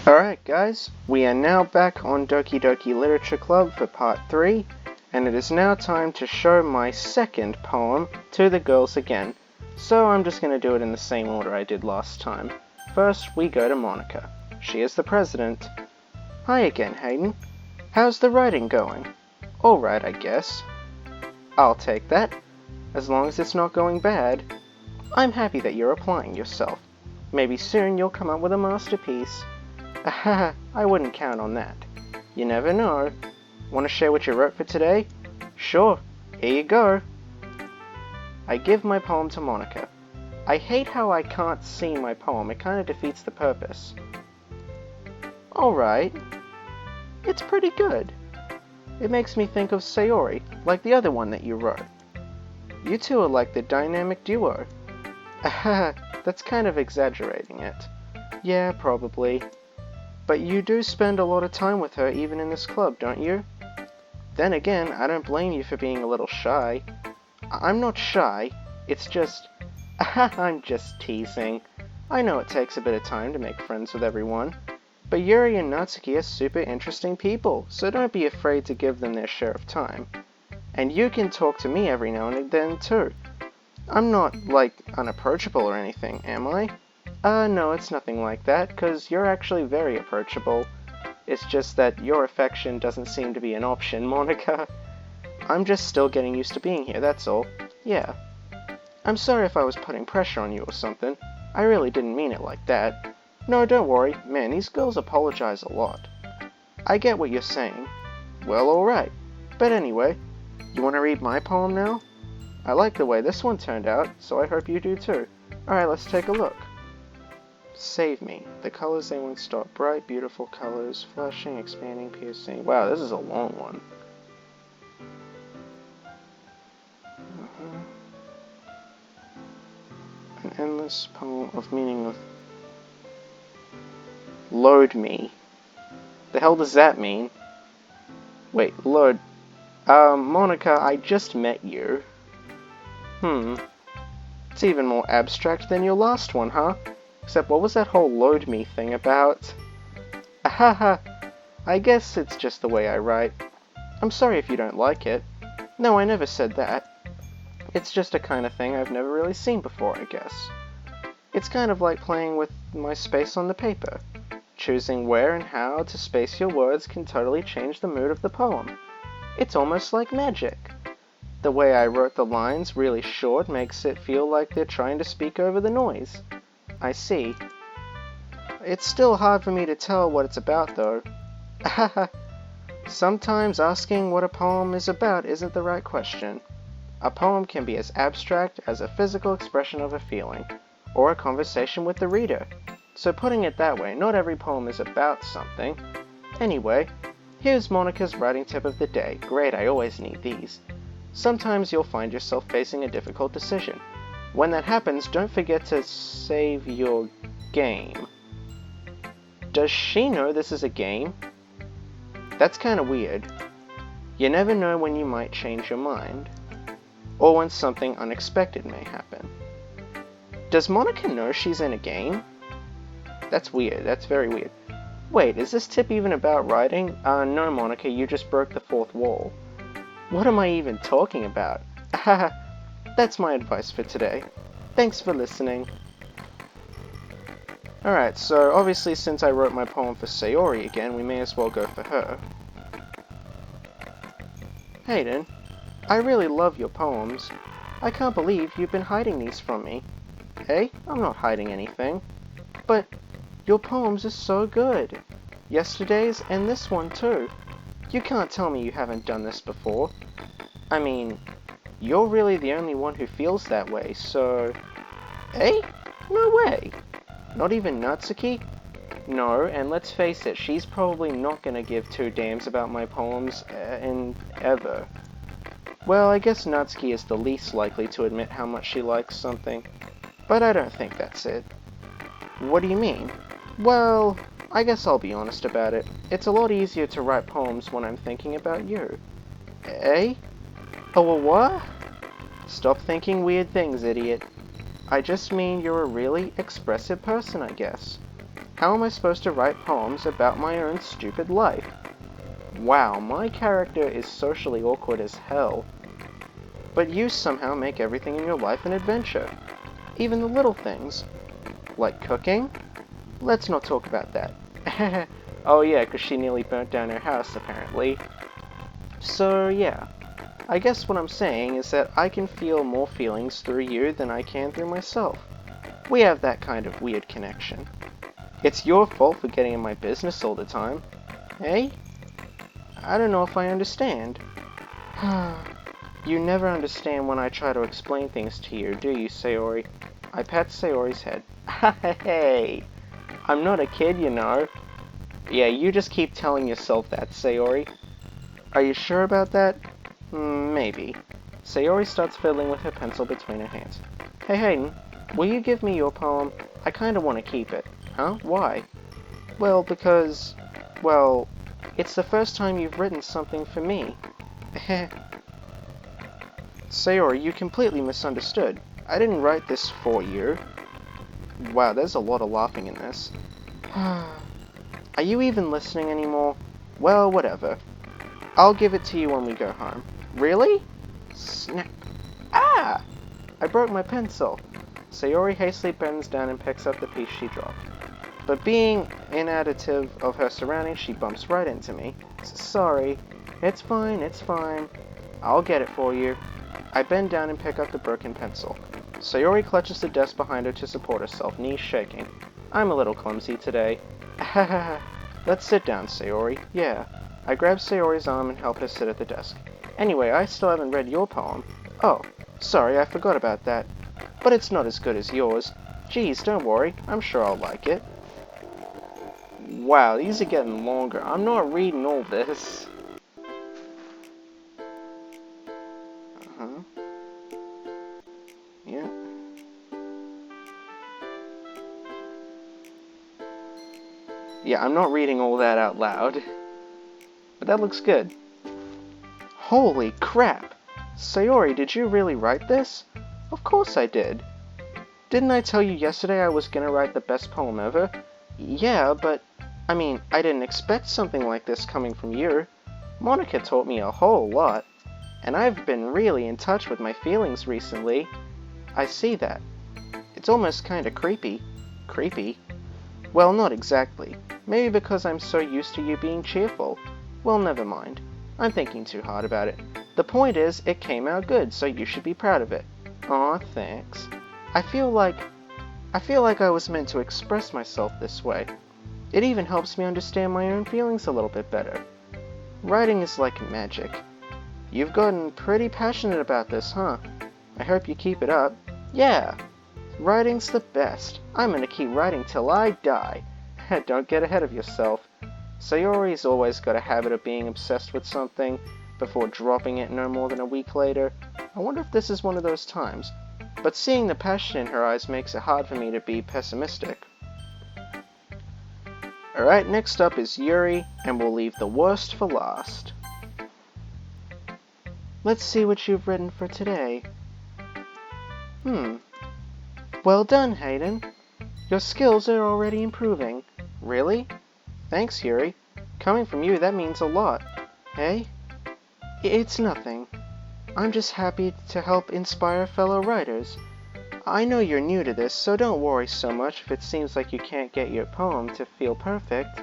Alright guys, we are now back on Doki Doki Literature Club for part 3, and it is now time to show my second poem to the girls again. So I'm just going to do it in the same order I did last time. First, we go to Monica. She is the president. Hi again, Hayden. How's the writing going? Alright, I guess. I'll take that, as long as it's not going bad. I'm happy that you're applying yourself. Maybe soon you'll come up with a masterpiece. Ahaha, I wouldn't count on that. You never know. Want to share what you wrote for today? Sure, here you go. I give my poem to Monica. I hate how I can't see my poem, it kind of defeats the purpose. Alright. It's pretty good. It makes me think of Sayori, like the other one that you wrote. You two are like the dynamic duo. Ahaha, that's kind of exaggerating it. Yeah, probably. But you do spend a lot of time with her even in this club, don't you? Then again, I don't blame you for being a little shy. I'm not shy, it's just... I'm just teasing. I know it takes a bit of time to make friends with everyone. But Yuri and Natsuki are super interesting people, so don't be afraid to give them their share of time. And you can talk to me every now and then too. I'm not, like, unapproachable or anything, am I? No, it's nothing like that, 'cause you're actually very approachable. It's just that your affection doesn't seem to be an option, Monica. I'm just still getting used to being here, that's all. Yeah. I'm sorry if I was putting pressure on you or something. I really didn't mean it like that. No, don't worry. Man, these girls apologize a lot. I get what you're saying. Well, alright. But anyway, you want to read my poem now? I like the way this one turned out, so I hope you do too. Alright, let's take a look. Save me. The colors they won't stop. Bright, beautiful colors. Flashing, expanding, piercing. Wow, this is a long one. An endless poem of meaning of... Load me. The hell does that mean? Wait, load... Monica, I just met you. It's even more abstract than your last one, huh? Except what was that whole load me thing about? Ahaha, I guess it's just the way I write. I'm sorry if you don't like it. No, I never said that. It's just a kind of thing I've never really seen before, I guess. It's kind of like playing with my space on the paper. Choosing where and how to space your words can totally change the mood of the poem. It's almost like magic. The way I wrote the lines really short makes it feel like they're trying to speak over the noise. I see. It's still hard for me to tell what it's about, though. Sometimes asking what a poem is about isn't the right question. A poem can be as abstract as a physical expression of a feeling, or a conversation with the reader. So putting it that way, not every poem is about something. Anyway, here's Monica's writing tip of the day. Great, I always need these. Sometimes you'll find yourself facing a difficult decision. When that happens, don't forget to save your game. Does she know this is a game? That's kinda weird. You never know when you might change your mind, or when something unexpected may happen. Does Monica know she's in a game? That's weird, that's very weird. Wait, is this tip even about writing? No Monica, you just broke the fourth wall. What am I even talking about? Haha. That's my advice for today. Thanks for listening. Alright, so obviously since I wrote my poem for Sayori again, we may as well go for her. Hayden, I really love your poems. I can't believe you've been hiding these from me. Hey, I'm not hiding anything. But your poems are so good. Yesterday's and this one too. You can't tell me you haven't done this before. I mean... You're really the only one who feels that way, so... Eh? No way! Not even Natsuki? No, and let's face it, she's probably not gonna give two damns about my poems ever. Well, I guess Natsuki is the least likely to admit how much she likes something. But I don't think that's it. What do you mean? Well, I guess I'll be honest about it. It's a lot easier to write poems when I'm thinking about you. Eh? Oh, what? Stop thinking weird things, idiot. I just mean you're a really expressive person, I guess. How am I supposed to write poems about my own stupid life? Wow, my character is socially awkward as hell. But you somehow make everything in your life an adventure. Even the little things. Like cooking? Let's not talk about that. Oh yeah, 'cause she nearly burnt down her house, apparently. So yeah, I guess what I'm saying is that I can feel more feelings through you than I can through myself. We have that kind of weird connection. It's your fault for getting in my business all the time. Eh? I don't know if I understand. You never understand when I try to explain things to you, do you, Sayori? I pat Sayori's head. Hey! I'm not a kid, you know. Yeah, you just keep telling yourself that, Sayori. Are you sure about that? Maybe. Sayori starts fiddling with her pencil between her hands. Hey Hayden, will you give me your poem? I kinda want to keep it. Huh? Why? Well, because... well, it's the first time you've written something for me. Sayori, you completely misunderstood. I didn't write this for you. Wow, there's a lot of laughing in this. Are you even listening anymore? Well, whatever. I'll give it to you when we go home. Really? Snap. Ah! I broke my pencil. Sayori hastily bends down and picks up the piece she dropped. But being inattentive of her surroundings, she bumps right into me. Sorry. It's fine, it's fine. I'll get it for you. I bend down and pick up the broken pencil. Sayori clutches the desk behind her to support herself, knees shaking. I'm a little clumsy today. Let's sit down, Sayori. Yeah. I grab Sayori's arm and help her sit at the desk. Anyway, I still haven't read your poem. Oh, sorry, I forgot about that. But it's not as good as yours. Geez, don't worry. I'm sure I'll like it. Wow, these are getting longer. I'm not reading all this. Yeah. Yeah, I'm not reading all that out loud. But that looks good. Holy crap! Sayori, did you really write this? Of course I did. Didn't I tell you yesterday I was gonna write the best poem ever? Yeah, but... I mean, I didn't expect something like this coming from you. Monica taught me a whole lot. And I've been really in touch with my feelings recently. I see that. It's almost kinda creepy. Creepy? Well, not exactly. Maybe because I'm so used to you being cheerful. Well, never mind. I'm thinking too hard about it. The point is, it came out good, so you should be proud of it. Aw, thanks. I feel like I was meant to express myself this way. It even helps me understand my own feelings a little bit better. Writing is like magic. You've gotten pretty passionate about this, huh? I hope you keep it up. Yeah! Writing's the best. I'm gonna keep writing till I die. Don't get ahead of yourself. Sayori's always got a habit of being obsessed with something before dropping it no more than a week later. I wonder if this is one of those times. But seeing the passion in her eyes makes it hard for me to be pessimistic. Alright, next up is Yuri, and we'll leave the worst for last. Let's see what you've written for today. Well done, Hayden. Your skills are already improving. Really? Thanks, Yuri. Coming from you, that means a lot. Hey? It's nothing. I'm just happy to help inspire fellow writers. I know you're new to this, so don't worry so much if it seems like you can't get your poem to feel perfect.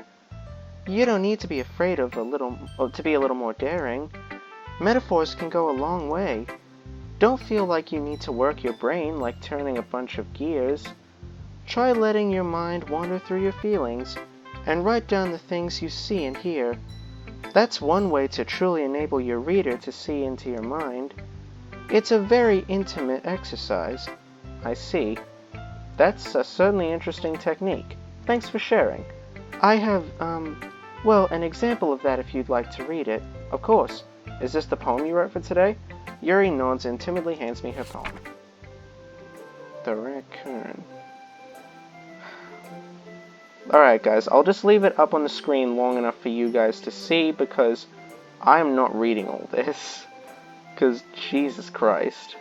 You don't need to be afraid of to be a little more daring. Metaphors can go a long way. Don't feel like you need to work your brain like turning a bunch of gears. Try letting your mind wander through your feelings, and write down the things you see and hear. That's one way to truly enable your reader to see into your mind. It's a very intimate exercise. I see. That's a certainly interesting technique. Thanks for sharing. I have, well, an example of that if you'd like to read it. Of course. Is this the poem you wrote for today? Yuri nods and timidly hands me her poem. The Raccoon. Alright guys, I'll just leave it up on the screen long enough for you guys to see because I'm not reading all this. Because Jesus Christ.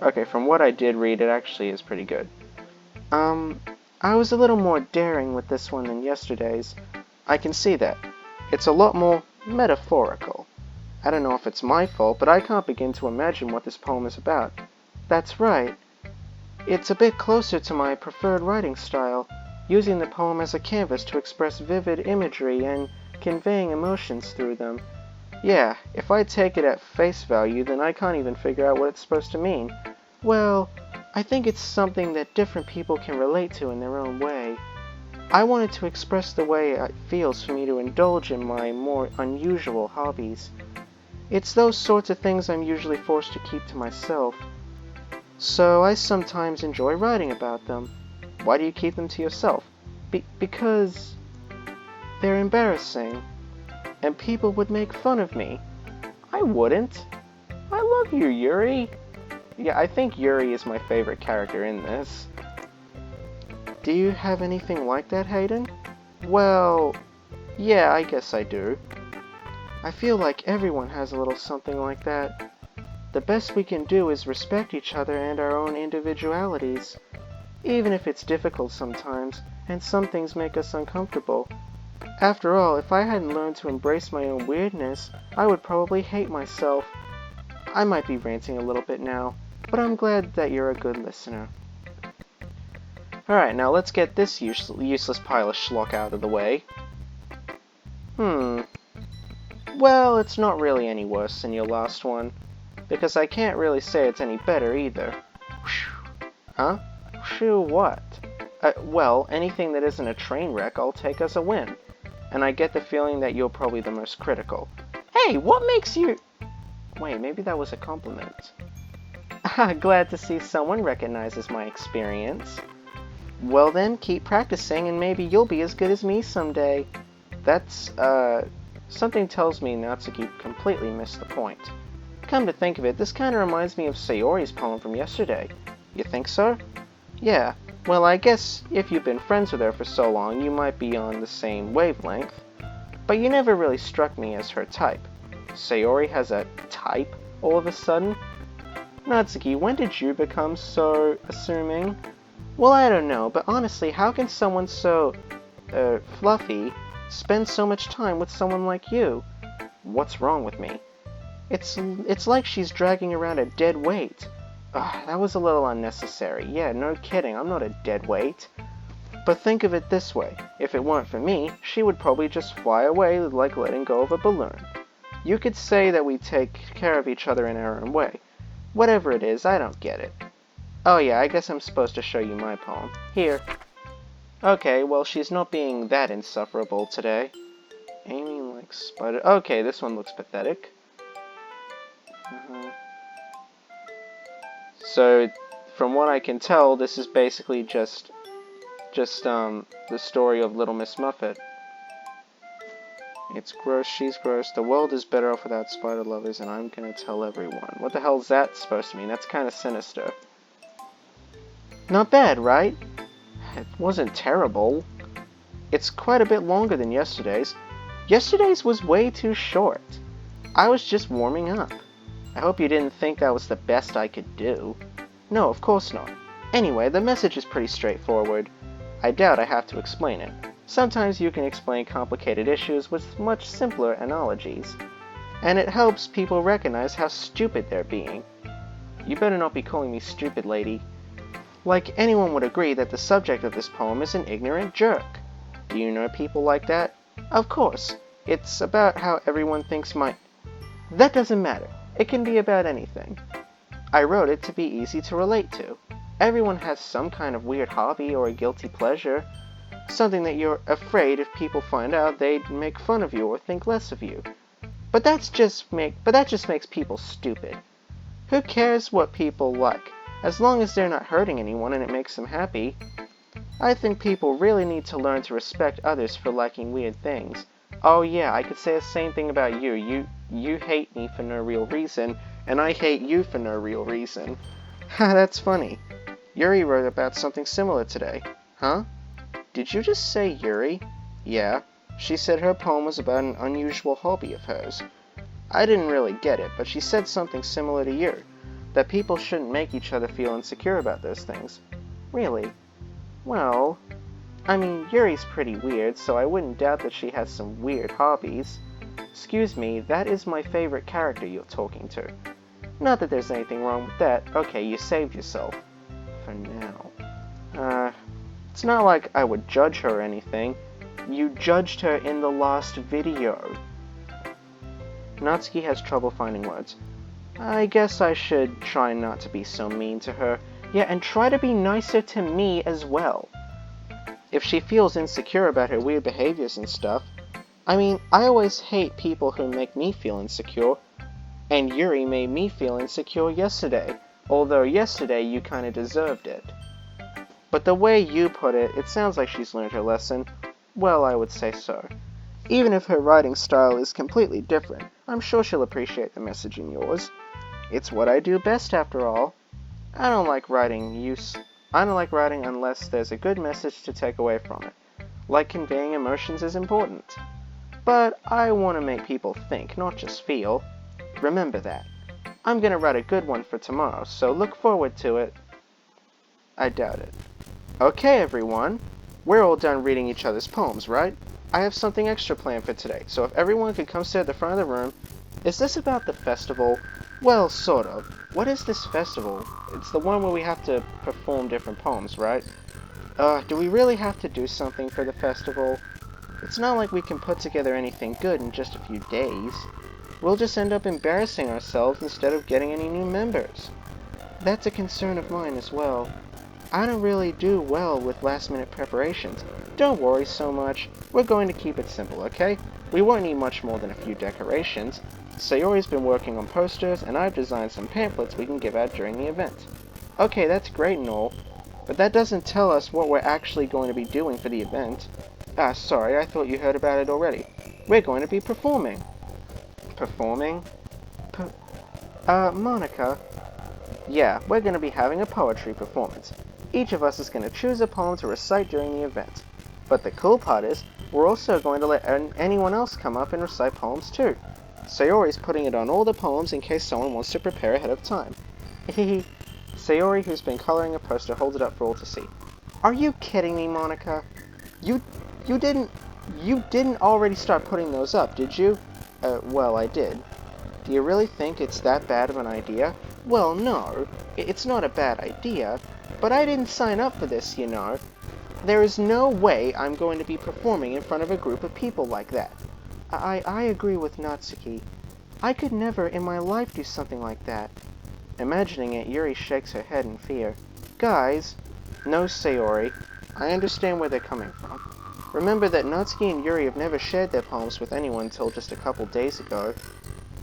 Okay, from what I did read, it actually is pretty good. I was a little more daring with this one than yesterday's. I can see that. It's a lot more metaphorical. I don't know if it's my fault, but I can't begin to imagine what this poem is about. That's right. It's a bit closer to my preferred writing style, using the poem as a canvas to express vivid imagery and conveying emotions through them. Yeah, if I take it at face value, then I can't even figure out what it's supposed to mean. Well, I think it's something that different people can relate to in their own way. I wanted to express the way it feels for me to indulge in my more unusual hobbies. It's those sorts of things I'm usually forced to keep to myself. So I sometimes enjoy writing about them. Why do you keep them to yourself? Because they're embarrassing, and people would make fun of me. I wouldn't. I love you, Yuri. Yeah, I think Yuri is my favorite character in this. Do you have anything like that, Hayden? Well, yeah, I guess I do. I feel like everyone has a little something like that. The best we can do is respect each other and our own individualities, even if it's difficult sometimes, and some things make us uncomfortable. After all, if I hadn't learned to embrace my own weirdness, I would probably hate myself. I might be ranting a little bit now, but I'm glad that you're a good listener. Alright, now let's get this useless pile of schlock out of the way. Well, it's not really any worse than your last one, because I can't really say it's any better either. Huh? Phew, what? Well, anything that isn't a train wreck I'll take as a win. And I get the feeling that you're probably the most critical. Hey, what makes you... Wait, maybe that was a compliment. Glad to see someone recognizes my experience. Well then, keep practicing and maybe you'll be as good as me someday. That's, something tells me Natsuki completely missed the point. Come to think of it, this kinda reminds me of Sayori's poem from yesterday. You think so? Yeah, well I guess if you've been friends with her for so long, you might be on the same wavelength. But you never really struck me as her type. Sayori has a type all of a sudden? Natsuki, when did you become so assuming? Well, I don't know, but honestly, how can someone so, fluffy spend so much time with someone like you? What's wrong with me? It's like she's dragging around a dead weight. Ugh, that was a little unnecessary. Yeah, no kidding, I'm not a dead weight. But think of it this way, if it weren't for me, she would probably just fly away like letting go of a balloon. You could say that we take care of each other in our own way. Whatever it is, I don't get it. Oh yeah, I guess I'm supposed to show you my poem. Here. Okay, well she's not being that insufferable today. Aiming like spider... Okay, this one looks pathetic. So, from what I can tell, this is basically just the story of Little Miss Muffet. It's gross, she's gross, the world is better off without spider lovers, and I'm gonna tell everyone. What the hell's that supposed to mean? That's kinda sinister. Not bad, right? It wasn't terrible. It's quite a bit longer than yesterday's. Yesterday's was way too short. I was just warming up. I hope you didn't think that was the best I could do. No, of course not. Anyway, the message is pretty straightforward. I doubt I have to explain it. Sometimes you can explain complicated issues with much simpler analogies. And it helps people recognize how stupid they're being. You better not be calling me stupid, lady. Like anyone would agree that the subject of this poem is an ignorant jerk. Do you know people like that? Of course. It's about how everyone thinks That doesn't matter. It can be about anything. I wrote it to be easy to relate to. Everyone has some kind of weird hobby or a guilty pleasure. Something that you're afraid if people find out they'd make fun of you or think less of you. But that just makes people stupid. Who cares what people like, as long as they're not hurting anyone and it makes them happy? I think people really need to learn to respect others for liking weird things. Oh yeah, I could say the same thing about you. You hate me for no real reason, and I hate you for no real reason. Ha, that's funny. Yuri wrote about something similar today. Huh? Did you just say Yuri? Yeah. She said her poem was about an unusual hobby of hers. I didn't really get it, but she said something similar to you. that people shouldn't make each other feel insecure about those things. Really? Well, I mean, Yuri's pretty weird, so I wouldn't doubt that she has some weird hobbies. Excuse me, that is my favorite character you're talking to. Not that there's anything wrong with that. Okay, you saved yourself. For now. It's not like I would judge her or anything. You judged her in the last video. Natsuki has trouble finding words. I guess I should try not to be so mean to her. Yeah, and try to be nicer to me as well. If she feels insecure about her weird behaviors and stuff. I mean, I always hate people who make me feel insecure. And Yuri made me feel insecure yesterday. Although yesterday you kinda deserved it. But the way you put it, it sounds like she's learned her lesson. Well, I would say so. Even if her writing style is completely different, I'm sure she'll appreciate the message in yours. It's what I do best, after all. I don't like writing unless there's a good message to take away from it. Like conveying emotions is important. But I want to make people think, not just feel. Remember that. I'm gonna write a good one for tomorrow, so look forward to it. I doubt it. Okay, everyone. We're all done reading each other's poems, right? I have something extra planned for today, so if everyone could come sit at the front of the room. Is this about the festival? Well, sort of. What is this festival? It's the one where we have to perform different poems, right? Do we really have to do something for the festival? It's not like we can put together anything good in just a few days. We'll just end up embarrassing ourselves instead of getting any new members. That's a concern of mine as well. I don't really do well with last-minute preparations. Don't worry so much. We're going to keep it simple, okay? We won't need much more than a few decorations. Sayori's been working on posters, and I've designed some pamphlets we can give out during the event. Okay, that's great and all, but that doesn't tell us what we're actually going to be doing for the event. Sorry, I thought you heard about it already. We're going to be performing. Performing? Monica. Yeah, we're going to be having a poetry performance. Each of us is going to choose a poem to recite during the event. But the cool part is, we're also going to let anyone else come up and recite poems too. Sayori's putting it on all the poems in case someone wants to prepare ahead of time. Hehe. Sayori, who's been coloring a poster, holds it up for all to see. Are you kidding me, Monica? You didn't already start putting those up, did you? Well, I did. Do you really think it's that bad of an idea? Well, no, it's not a bad idea, but I didn't sign up for this, you know. There is no way I'm going to be performing in front of a group of people like that. I agree with Natsuki. I could never in my life do something like that. Imagining it, Yuri shakes her head in fear. Guys, no, Sayori. I understand where they're coming from. Remember that Natsuki and Yuri have never shared their poems with anyone until just a couple days ago.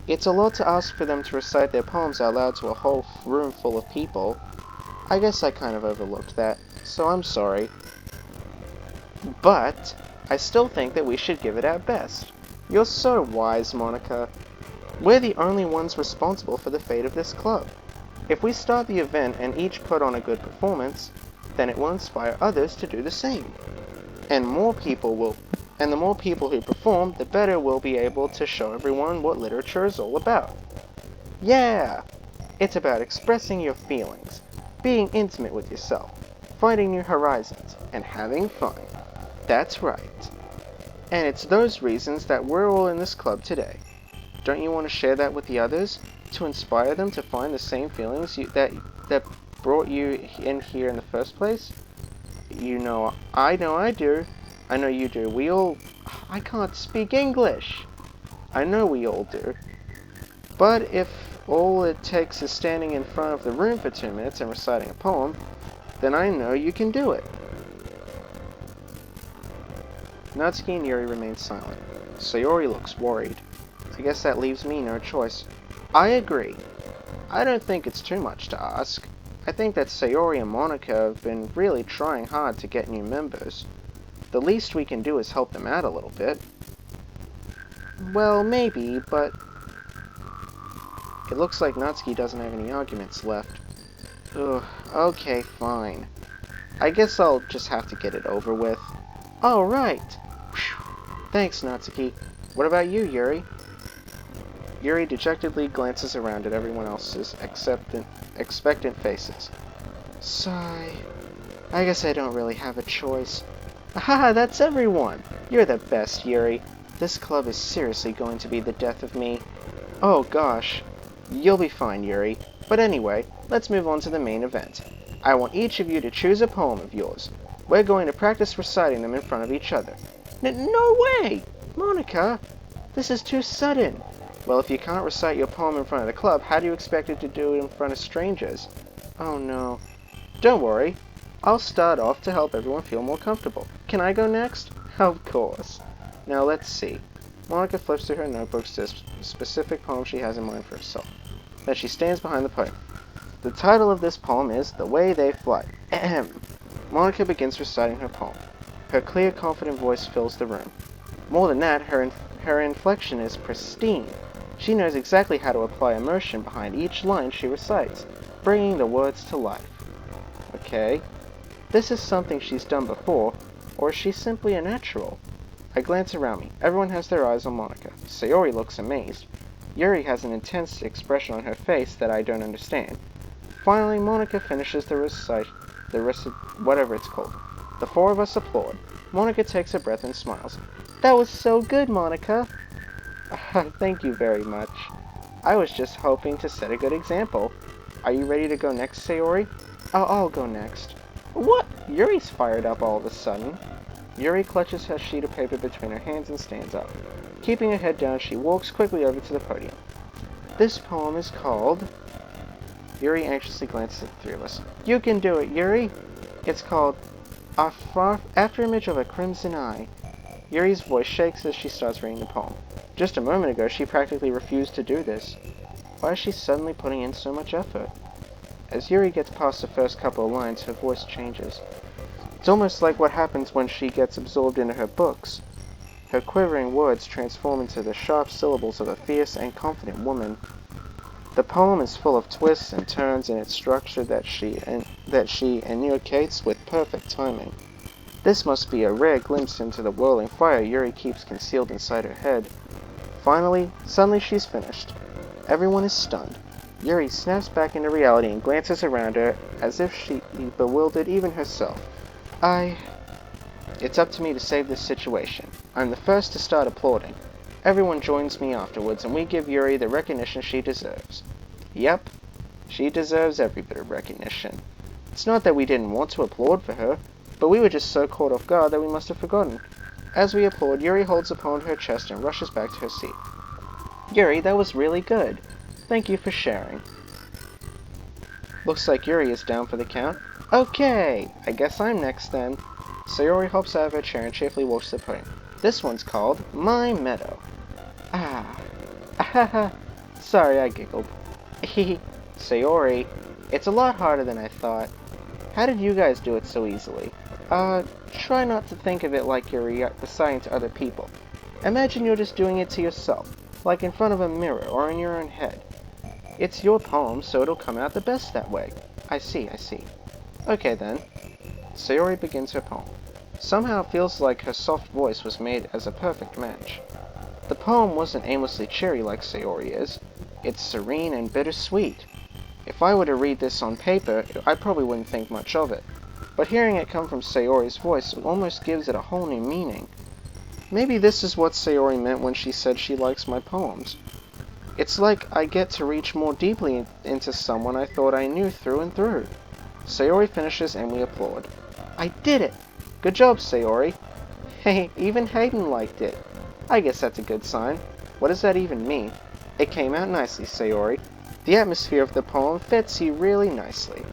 It's a lot to ask for them to recite their poems out loud to a whole room full of people. I guess I kind of overlooked that, so I'm sorry. But I still think that we should give it our best. You're so wise, Monica. We're the only ones responsible for the fate of this club. If we start the event and each put on a good performance, then it will inspire others to do the same. And the more people who perform, the better we'll be able to show everyone what literature is all about. Yeah! It's about expressing your feelings, being intimate with yourself, finding new horizons, and having fun. That's right. And it's those reasons that we're all in this club today. Don't you want to share that with the others? To inspire them to find the same feelings that brought you in here in the first place? You know I do. I know you do. I can't speak English. I know we all do. But if all it takes is standing in front of the room for 2 minutes and reciting a poem, then I know you can do it. Natsuki and Yuri remain silent. Sayori looks worried. I guess that leaves me no choice. I agree. I don't think it's too much to ask. I think that Sayori and Monica have been really trying hard to get new members. The least we can do is help them out a little bit. Well, maybe, but it looks like Natsuki doesn't have any arguments left. Ugh, okay, fine. I guess I'll just have to get it over with. Alright! Thanks, Natsuki. What about you, Yuri? Yuri dejectedly glances around at everyone else's expectant faces. Sigh. I guess I don't really have a choice. Haha, that's everyone! You're the best, Yuri. This club is seriously going to be the death of me. Oh gosh. You'll be fine, Yuri. But anyway, let's move on to the main event. I want each of you to choose a poem of yours. We're going to practice reciting them in front of each other. No way! Monica! This is too sudden. Well, if you can't recite your poem in front of the club, how do you expect it to do it in front of strangers? Oh no. Don't worry. I'll start off to help everyone feel more comfortable. Can I go next? Of course. Now let's see. Monica flips through her notebooks to a specific poem she has in mind for herself. Then she stands behind the podium. The title of this poem is The Way They Fly. Ahem. Monica begins reciting her poem. Her clear, confident voice fills the room. More than that, her inflection is pristine. She knows exactly how to apply emotion behind each line she recites, bringing the words to life. Okay. This is something she's done before, or is she simply a natural? I glance around me. Everyone has their eyes on Monica. Sayori looks amazed. Yuri has an intense expression on her face that I don't understand. Finally, Monica finishes whatever it's called. The four of us applaud. Monica takes a breath and smiles. That was so good, Monica! Thank you very much. I was just hoping to set a good example. Are you ready to go next, Sayori? I'll go next. What? Yuri's fired up all of a sudden. Yuri clutches her sheet of paper between her hands and stands up. Keeping her head down, she walks quickly over to the podium. This poem is called... Yuri anxiously glances at the three of us. You can do it, Yuri! It's called Afterimage of a Crimson Eye. Yuri's voice shakes as she starts reading the poem. Just a moment ago, she practically refused to do this. Why is she suddenly putting in so much effort? As Yuri gets past the first couple of lines, her voice changes. It's almost like what happens when she gets absorbed into her books. Her quivering words transform into the sharp syllables of a fierce and confident woman. The poem is full of twists and turns in its structure that she enunciates with perfect timing. This must be a rare glimpse into the whirling fire Yuri keeps concealed inside her head. Finally, suddenly she's finished. Everyone is stunned. Yuri snaps back into reality and glances around her as if she bewildered even herself. It's up to me to save this situation. I'm the first to start applauding. Everyone joins me afterwards, and we give Yuri the recognition she deserves. Yep, she deserves every bit of recognition. It's not that we didn't want to applaud for her, but we were just so caught off guard that we must have forgotten. As we applaud, Yuri holds the poem to her chest and rushes back to her seat. Yuri, that was really good. Thank you for sharing. Looks like Yuri is down for the count. Okay, I guess I'm next then. Sayori hops out of her chair and cheerfully walks to the podium. This one's called My Meadow. Sorry, I giggled. Sayori, it's a lot harder than I thought. How did you guys do it so easily? Try not to think of it like you're reciting to other people. Imagine you're just doing it to yourself, like in front of a mirror or in your own head. It's your poem, so it'll come out the best that way. I see. Okay then. Sayori begins her poem. Somehow it feels like her soft voice was made as a perfect match. The poem wasn't aimlessly cheery like Sayori is. It's serene and bittersweet. If I were to read this on paper, I probably wouldn't think much of it. But hearing it come from Sayori's voice almost gives it a whole new meaning. Maybe this is what Sayori meant when she said she likes my poems. It's like I get to reach more deeply into someone I thought I knew through and through. Sayori finishes and we applaud. I did it! Good job, Sayori. Hey, even Hayden liked it. I guess that's a good sign. What does that even mean? It came out nicely, Sayori. The atmosphere of the poem fits you really nicely.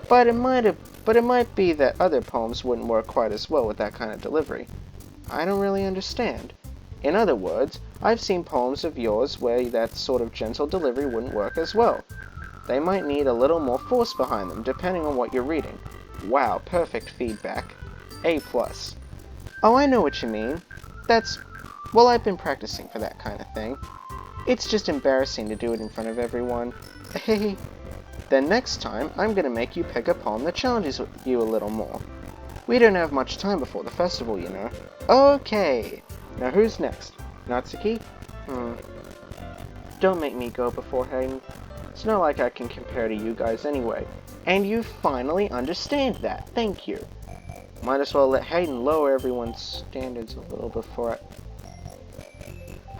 But it might be that other poems wouldn't work quite as well with that kind of delivery. I don't really understand. In other words, I've seen poems of yours where that sort of gentle delivery wouldn't work as well. They might need a little more force behind them, depending on what you're reading. Wow, perfect feedback. A+. Oh, I know what you mean. Well, I've been practicing for that kind of thing. It's just embarrassing to do it in front of everyone. Hey. Then next time, I'm gonna make you pick a poem that challenges you a little more. We don't have much time before the festival, you know. Okay. Now who's next? Natsuki? Don't make me go before Hayden. It's not like I can compare to you guys anyway. And you finally understand that. Thank you. Might as well let Hayden lower everyone's standards a little before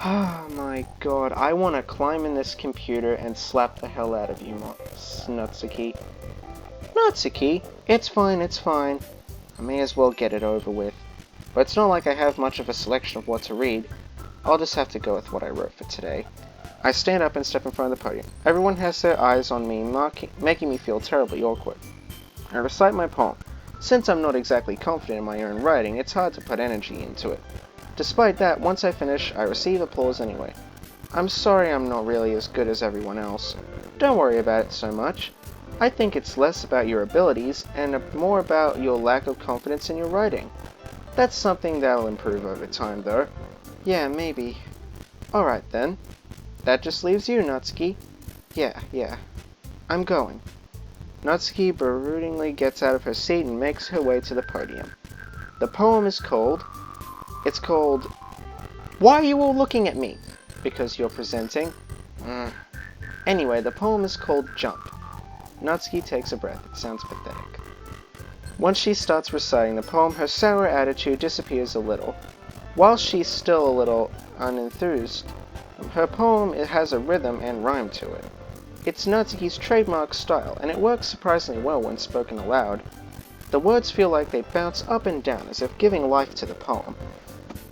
Oh my god, I want to climb in this computer and slap the hell out of you, Natsuki. Natsuki? It's fine, it's fine. I may as well get it over with. But it's not like I have much of a selection of what to read. I'll just have to go with what I wrote for today. I stand up and step in front of the podium. Everyone has their eyes on me, making me feel terribly awkward. I recite my poem. Since I'm not exactly confident in my own writing, it's hard to put energy into it. Despite that, once I finish, I receive applause anyway. I'm sorry I'm not really as good as everyone else. Don't worry about it so much. I think it's less about your abilities and more about your lack of confidence in your writing. That's something that'll improve over time, though. Yeah, maybe. Alright then. That just leaves you, Natsuki. Yeah. I'm going. Natsuki broodingly gets out of her seat and makes her way to the podium. The poem is called... It's called... Why are you all looking at me? Because you're presenting? Anyway, the poem is called Jump. Natsuki takes a breath. It sounds pathetic. Once she starts reciting the poem, her sour attitude disappears a little. While she's still a little unenthused, her poem has a rhythm and rhyme to it. It's Natsuki's trademark style, and it works surprisingly well when spoken aloud. The words feel like they bounce up and down as if giving life to the poem.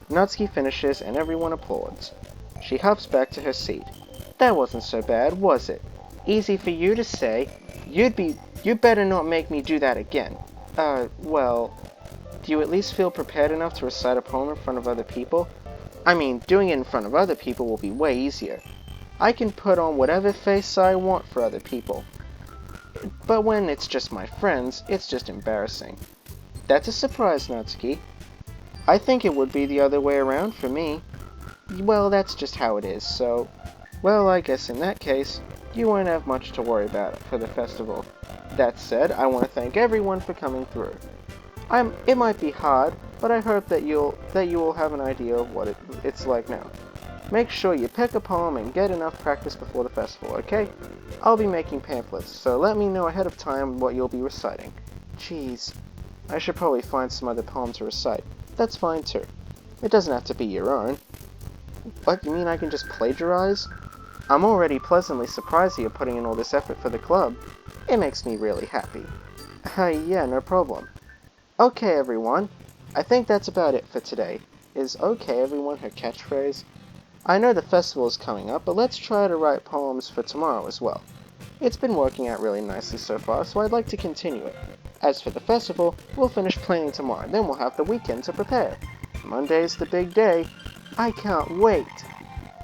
Natsuki finishes and everyone applauds. She hops back to her seat. That wasn't so bad, was it? Easy for you to say. You better not make me do that again. Well, do you at least feel prepared enough to recite a poem in front of other people? I mean, doing it in front of other people will be way easier. I can put on whatever face I want for other people. But when it's just my friends, it's just embarrassing. That's a surprise, Natsuki. I think it would be the other way around for me. Well, that's just how it is, so... Well, I guess in that case, you won't have much to worry about for the festival. That said, I want to thank everyone for coming through. It might be hard, but I hope that you will have an idea of what it's like now. Make sure you pick a poem and get enough practice before the festival, okay? I'll be making pamphlets, so let me know ahead of time what you'll be reciting. Jeez, I should probably find some other poem to recite. That's fine too. It doesn't have to be your own. What, you mean I can just plagiarize? I'm already pleasantly surprised that you're putting in all this effort for the club. It makes me really happy. Yeah, no problem. Okay, everyone. I think that's about it for today. Is okay, everyone, her catchphrase? I know the festival is coming up, but let's try to write poems for tomorrow as well. It's been working out really nicely so far, so I'd like to continue it. As for the festival, we'll finish planning tomorrow, then we'll have the weekend to prepare. Monday's the big day. I can't wait.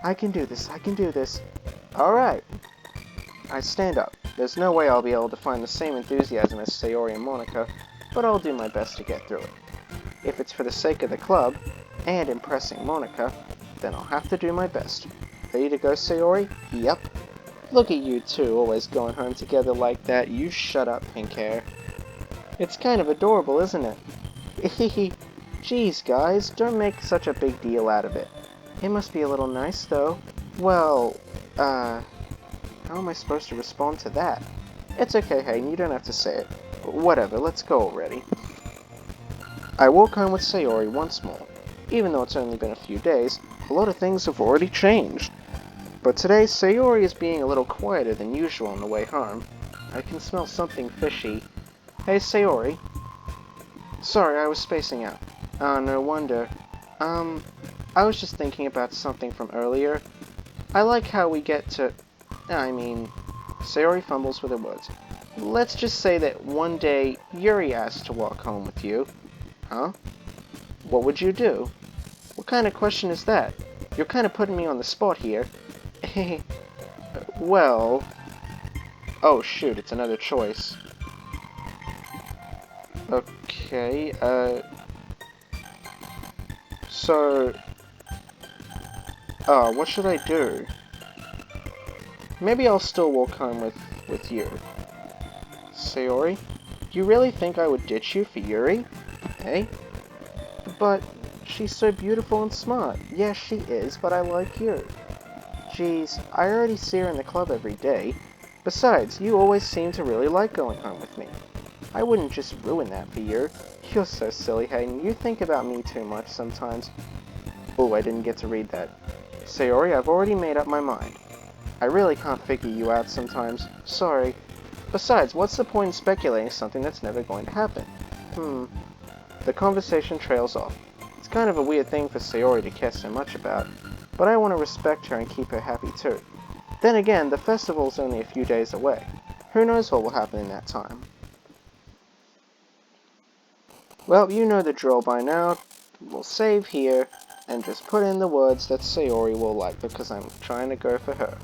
I can do this. Alright. I stand up. There's no way I'll be able to find the same enthusiasm as Sayori and Monica, but I'll do my best to get through it. If it's for the sake of the club, and impressing Monica, then I'll have to do my best. Ready to go, Sayori? Yep. Look at you two, always going home together like that. You shut up, pink hair. It's kind of adorable, isn't it? Hehe. Jeez, guys, don't make such a big deal out of it. It must be a little nice, though. Well, how am I supposed to respond to that? It's okay, Hayden, you don't have to say it. Whatever, let's go already. I walk home with Sayori once more. Even though it's only been a few days, a lot of things have already changed. But today, Sayori is being a little quieter than usual on the way home. I can smell something fishy. Hey, Sayori. Sorry, I was spacing out. Oh, no wonder. I was just thinking about something from earlier. I like how we get to... Sayori fumbles with her words. Let's just say that one day, Yuri asked to walk home with you. Huh? What would you do? What kind of question is that? You're kind of putting me on the spot here. Well... Oh shoot, it's another choice. Okay, So... what should I do? Maybe I'll still walk home with you. Sayori? Do you really think I would ditch you for Yuri? Eh? But she's so beautiful and smart. Yes, she is, but I like you. Jeez, I already see her in the club every day. Besides, you always seem to really like going home with me. I wouldn't just ruin that for you. You're so silly, Hayden. You think about me too much sometimes. Oh, I didn't get to read that. Sayori, I've already made up my mind. I really can't figure you out sometimes. Sorry. Besides, what's the point in speculating something that's never going to happen? The conversation trails off. It's kind of a weird thing for Sayori to care so much about, but I want to respect her and keep her happy too. Then again, the festival's only a few days away. Who knows what will happen in that time? Well, you know the drill by now. We'll save here, and just put in the words that Sayori will like, because I'm trying to go for her.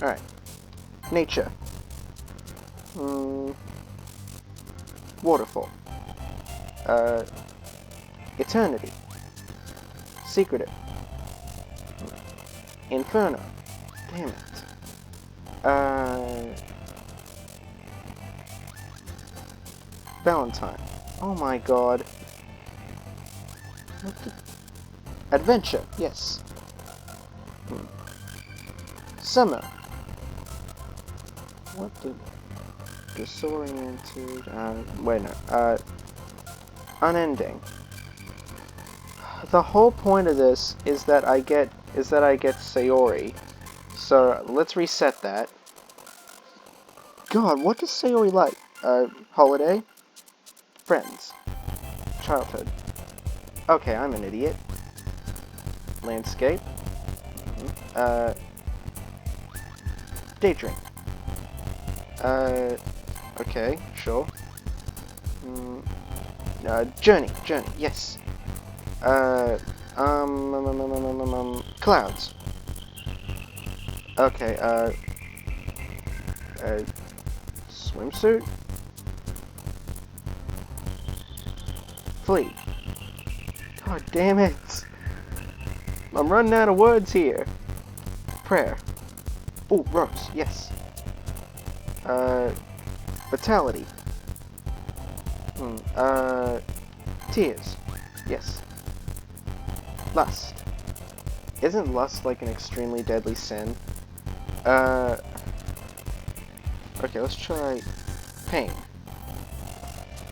Alright. Nature. Waterfall. Eternity. Secretive. Inferno. Damn it. Valentine. Oh my god. What the... Adventure. Yes. Summer. What the... Disoriented... wait, no. Unending. The whole point of this is that I get Sayori. So let's reset that. God, what does Sayori like? Holiday? Friends. Childhood. Okay, I'm an idiot. Landscape. Daydream. Okay, sure. Journey, yes. Clouds. Okay, swimsuit? Flee. God damn it. I'm running out of words here. Prayer. Oh, rose, yes. Vitality. Tears. Yes. Lust. Isn't lust like an extremely deadly sin? Okay, let's try pain.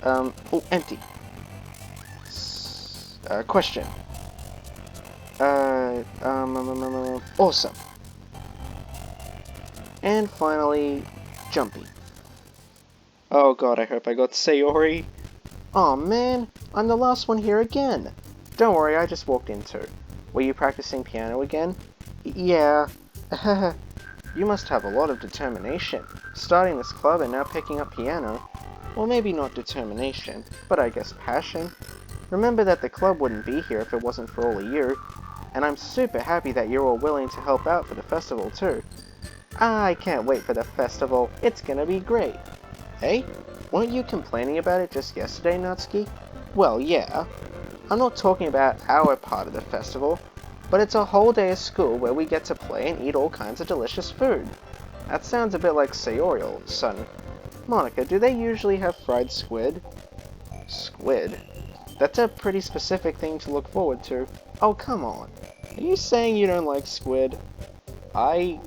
Oh, empty. Question. Awesome. And finally, jumpy. Oh god, I hope I got Sayori. Aw man, I'm the last one here again. Don't worry, I just walked in too. Were you practicing piano again? Yeah. You must have a lot of determination. Starting this club and now picking up piano. Well, maybe not determination, but I guess passion. Remember that the club wouldn't be here if it wasn't for all of you. And I'm super happy that you're all willing to help out for the festival too. I can't wait for the festival. It's gonna be great. Hey, weren't you complaining about it just yesterday, Natsuki? Well, yeah. I'm not talking about our part of the festival, but it's a whole day of school where we get to play and eat all kinds of delicious food. That sounds a bit like Sayori all of a sudden. Monica, do they usually have fried squid? Squid? That's a pretty specific thing to look forward to. Oh, come on. Are you saying you don't like squid? I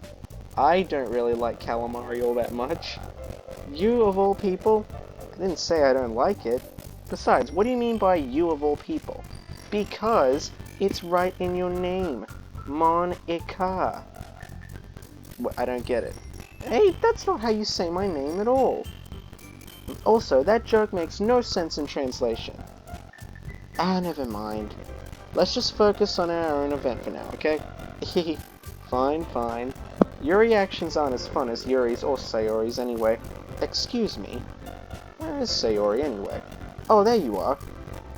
don't really like calamari all that much. You of all people? I didn't say I don't like it. Besides, what do you mean by you of all people? Because it's right in your name. Monica. I don't get it. Hey, that's not how you say my name at all. Also, that joke makes no sense in translation. Never mind. Let's just focus on our own event for now, okay? Fine, fine. Your reactions aren't as fun as Yuri's or Sayori's anyway. Excuse me. Where is Sayori anyway? Oh, there you are.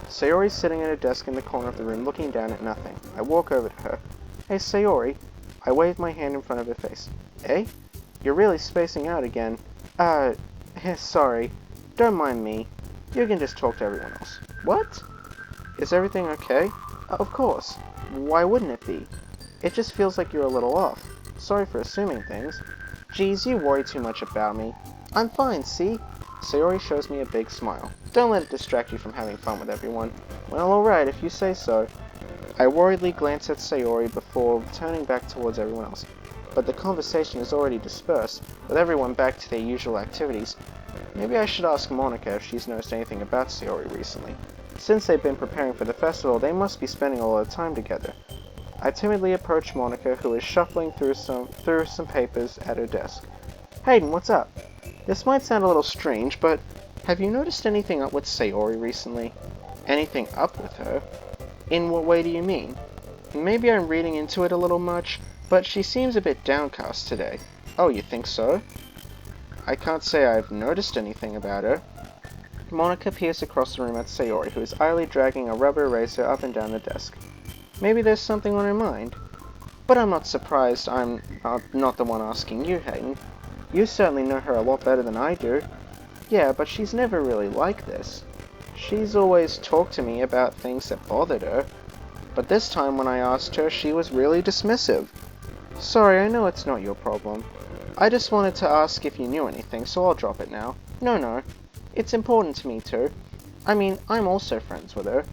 Sayori's sitting at a desk in the corner of the room looking down at nothing. I walk over to her. Hey, Sayori. I wave my hand in front of her face. Eh? You're really spacing out again. Sorry. Don't mind me. You can just talk to everyone else. What? Is everything okay? Of course. Why wouldn't it be? It just feels like you're a little off. Sorry for assuming things. Geez, you worry too much about me. I'm fine, see? Sayori shows me a big smile. Don't let it distract you from having fun with everyone. Well, alright, if you say so. I worriedly glance at Sayori before turning back towards everyone else. but the conversation is already dispersed, with everyone back to their usual activities. Maybe I should ask Monica if she's noticed anything about Sayori recently. Since they've been preparing for the festival, they must be spending a lot of time together. I timidly approach Monica, who is shuffling through some papers at her desk. Hayden, what's up? This might sound a little strange, but have you noticed anything up with Sayori recently? Anything up with her? In what way do you mean? Maybe I'm reading into it a little much, but she seems a bit downcast today. Oh, you think so? I can't say I've noticed anything about her. Monica peers across the room at Sayori, who is idly dragging a rubber eraser up and down the desk. Maybe there's something on her mind. But I'm not surprised I'm not the one asking you, Hayden. You certainly know her a lot better than I do. Yeah, but she's never really like this. She's always talked to me about things that bothered her. But this time when I asked her, she was really dismissive. Sorry, I know it's not your problem. I just wanted to ask if you knew anything, so I'll drop it now. No. It's important to me too. I mean, I'm also friends with her.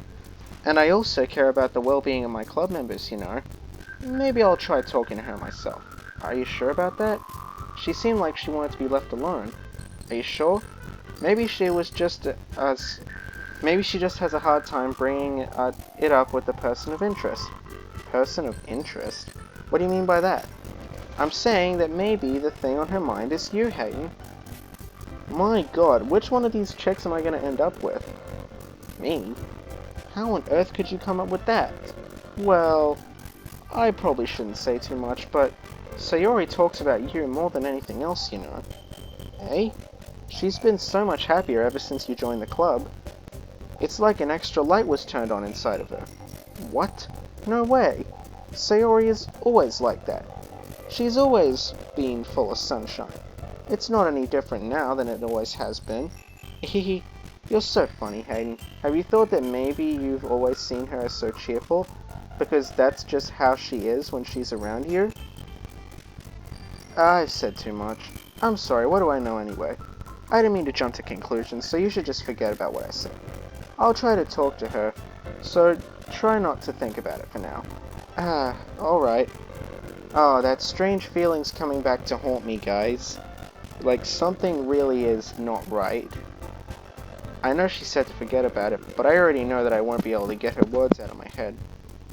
And I also care about the well-being of my club members, you know. Maybe I'll try talking to her myself. Are you sure about that? She seemed like she wanted to be left alone. Are you sure? Maybe she just has a hard time bringing it up with the person of interest. Person of interest? What do you mean by that? I'm saying that maybe the thing on her mind is you, Hayden. My god, which one of these chicks am I going to end up with? Me? How on earth could you come up with that? Well, I probably shouldn't say too much, but Sayori talks about you more than anything else, you know. Eh? She's been so much happier ever since you joined the club. It's like an extra light was turned on inside of her. What? No way. Sayori is always like that. She's always been full of sunshine. It's not any different now than it always has been. Hehe. You're so funny, Hayden. Have you thought that maybe you've always seen her as so cheerful? Because that's just how she is when she's around you? I've said too much. I'm sorry, what do I know anyway? I didn't mean to jump to conclusions, so you should just forget about what I said. I'll try to talk to her, so try not to think about it for now. Alright. Oh, that strange feeling's coming back to haunt me, guys. Like, something really is not right. I know she said to forget about it, but I already know that I won't be able to get her words out of my head.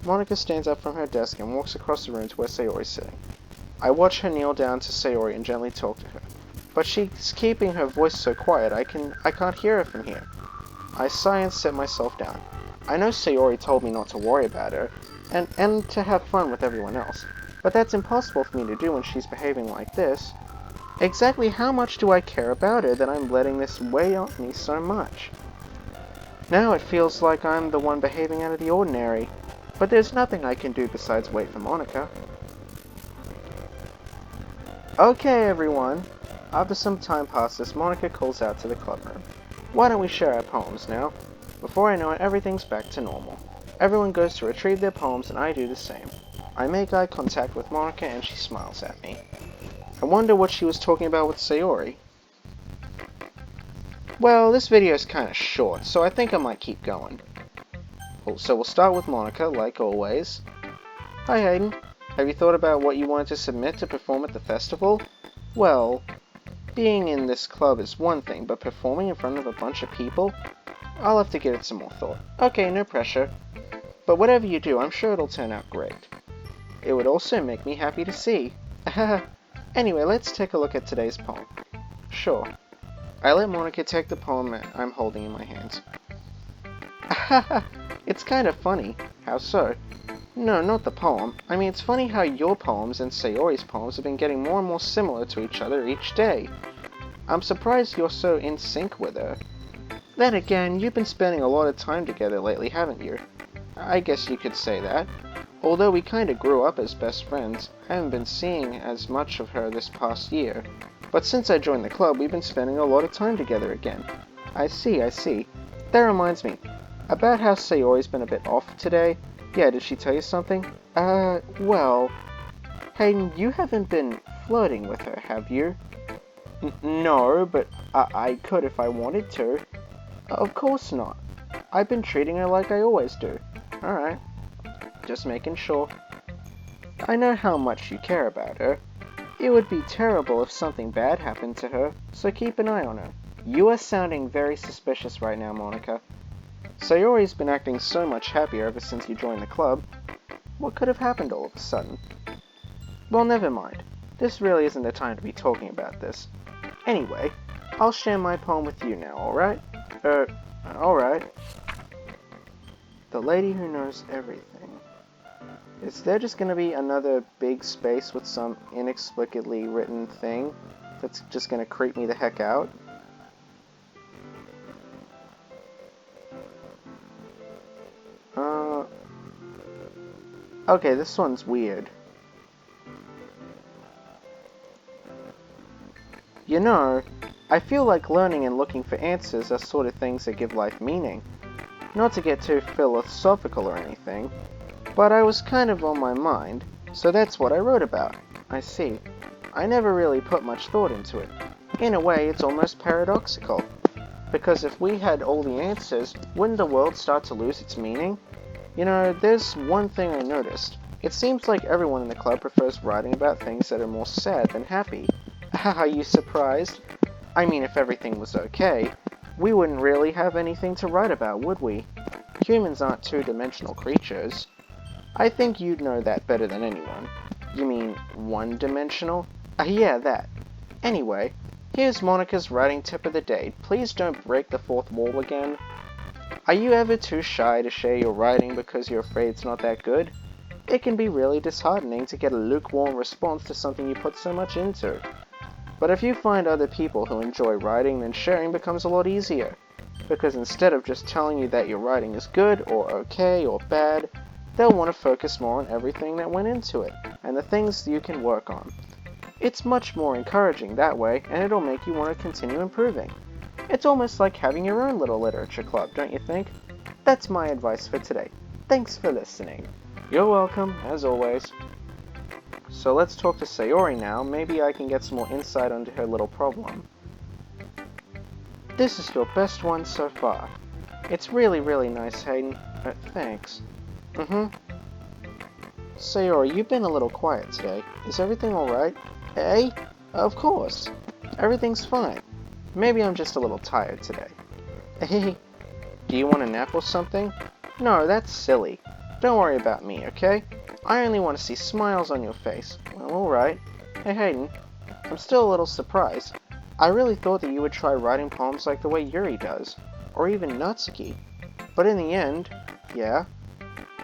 Monica stands up from her desk and walks across the room to where Sayori's sitting. I watch her kneel down to Sayori and gently talk to her, but she's keeping her voice so quiet I can't hear her from here. I sigh and sit myself down. I know Sayori told me not to worry about her, and to have fun with everyone else, but that's impossible for me to do when she's behaving like this. Exactly how much do I care about her that I'm letting this weigh on me so much? Now it feels like I'm the one behaving out of the ordinary, but there's nothing I can do besides wait for Monica. Okay, everyone. After some time passes, Monica calls out to the club room. Why don't we share our poems now? Before I know it, everything's back to normal. Everyone goes to retrieve their poems and I do the same. I make eye contact with Monica and she smiles at me. I wonder what she was talking about with Sayori. Well, this video is kinda short, so I think I might keep going. So we'll start with Monica, like always. Hi Hayden, have you thought about what you wanted to submit to perform at the festival? Well, being in this club is one thing, but performing in front of a bunch of people? I'll have to give it some more thought. Okay, no pressure. But whatever you do, I'm sure it'll turn out great. It would also make me happy to see. Anyway, let's take a look at today's poem. Sure. I let Monica take the poem I'm holding in my hands. It's kind of funny. How so? No, not the poem. I mean, it's funny how your poems and Sayori's poems have been getting more and more similar to each other each day. I'm surprised you're so in sync with her. Then again, you've been spending a lot of time together lately, haven't you? I guess you could say that. Although we kinda grew up as best friends, I haven't been seeing as much of her this past year. But since I joined the club, we've been spending a lot of time together again. I see. That reminds me, about how Sayori's been a bit off today. Yeah, did she tell you something? Well... Hayden, you haven't been flirting with her, have you? No, but I could if I wanted to. Of course not. I've been treating her like I always do. Alright. Just making sure. I know how much you care about her. It would be terrible if something bad happened to her, so keep an eye on her. You are sounding very suspicious right now, Monica. Sayori's been acting so much happier ever since you joined the club. What could have happened all of a sudden? Well, never mind. This really isn't the time to be talking about this. Anyway, I'll share my poem with you now, alright? Alright. The Lady Who Knows Everything. Is there just gonna be another big space with some inexplicably written thing that's just gonna creep me the heck out? Okay, this one's weird. You know, I feel like learning and looking for answers are sort of things that give life meaning. Not to get too philosophical or anything, but I was kind of on my mind, so that's what I wrote about. I see. I never really put much thought into it. In a way, it's almost paradoxical. Because if we had all the answers, wouldn't the world start to lose its meaning? You know, there's one thing I noticed. It seems like everyone in the club prefers writing about things that are more sad than happy. Are you surprised? I mean, if everything was okay, we wouldn't really have anything to write about, would we? Humans aren't two-dimensional creatures. I think you'd know that better than anyone. You mean one-dimensional? Yeah, that. Anyway, here's Monica's writing tip of the day. Please don't break the fourth wall again. Are you ever too shy to share your writing because you're afraid it's not that good? It can be really disheartening to get a lukewarm response to something you put so much into. But if you find other people who enjoy writing, then sharing becomes a lot easier. Because instead of just telling you that your writing is good, or okay, or bad, they'll want to focus more on everything that went into it, and the things you can work on. It's much more encouraging that way, and it'll make you want to continue improving. It's almost like having your own little literature club, don't you think? That's my advice for today. Thanks for listening. You're welcome, as always. So let's talk to Sayori now. Maybe I can get some more insight onto her little problem. This is your best one so far. It's really, really nice, Hayden. Thanks. Sayori, you've been a little quiet today. Is everything alright? Eh? Of course. Everything's fine. Maybe I'm just a little tired today. Hey, do you want a nap or something? No, that's silly. Don't worry about me, okay? I only want to see smiles on your face. Well, alright. Hey, Hayden, I'm still a little surprised. I really thought that you would try writing poems like the way Yuri does, or even Natsuki. But in the end, yeah,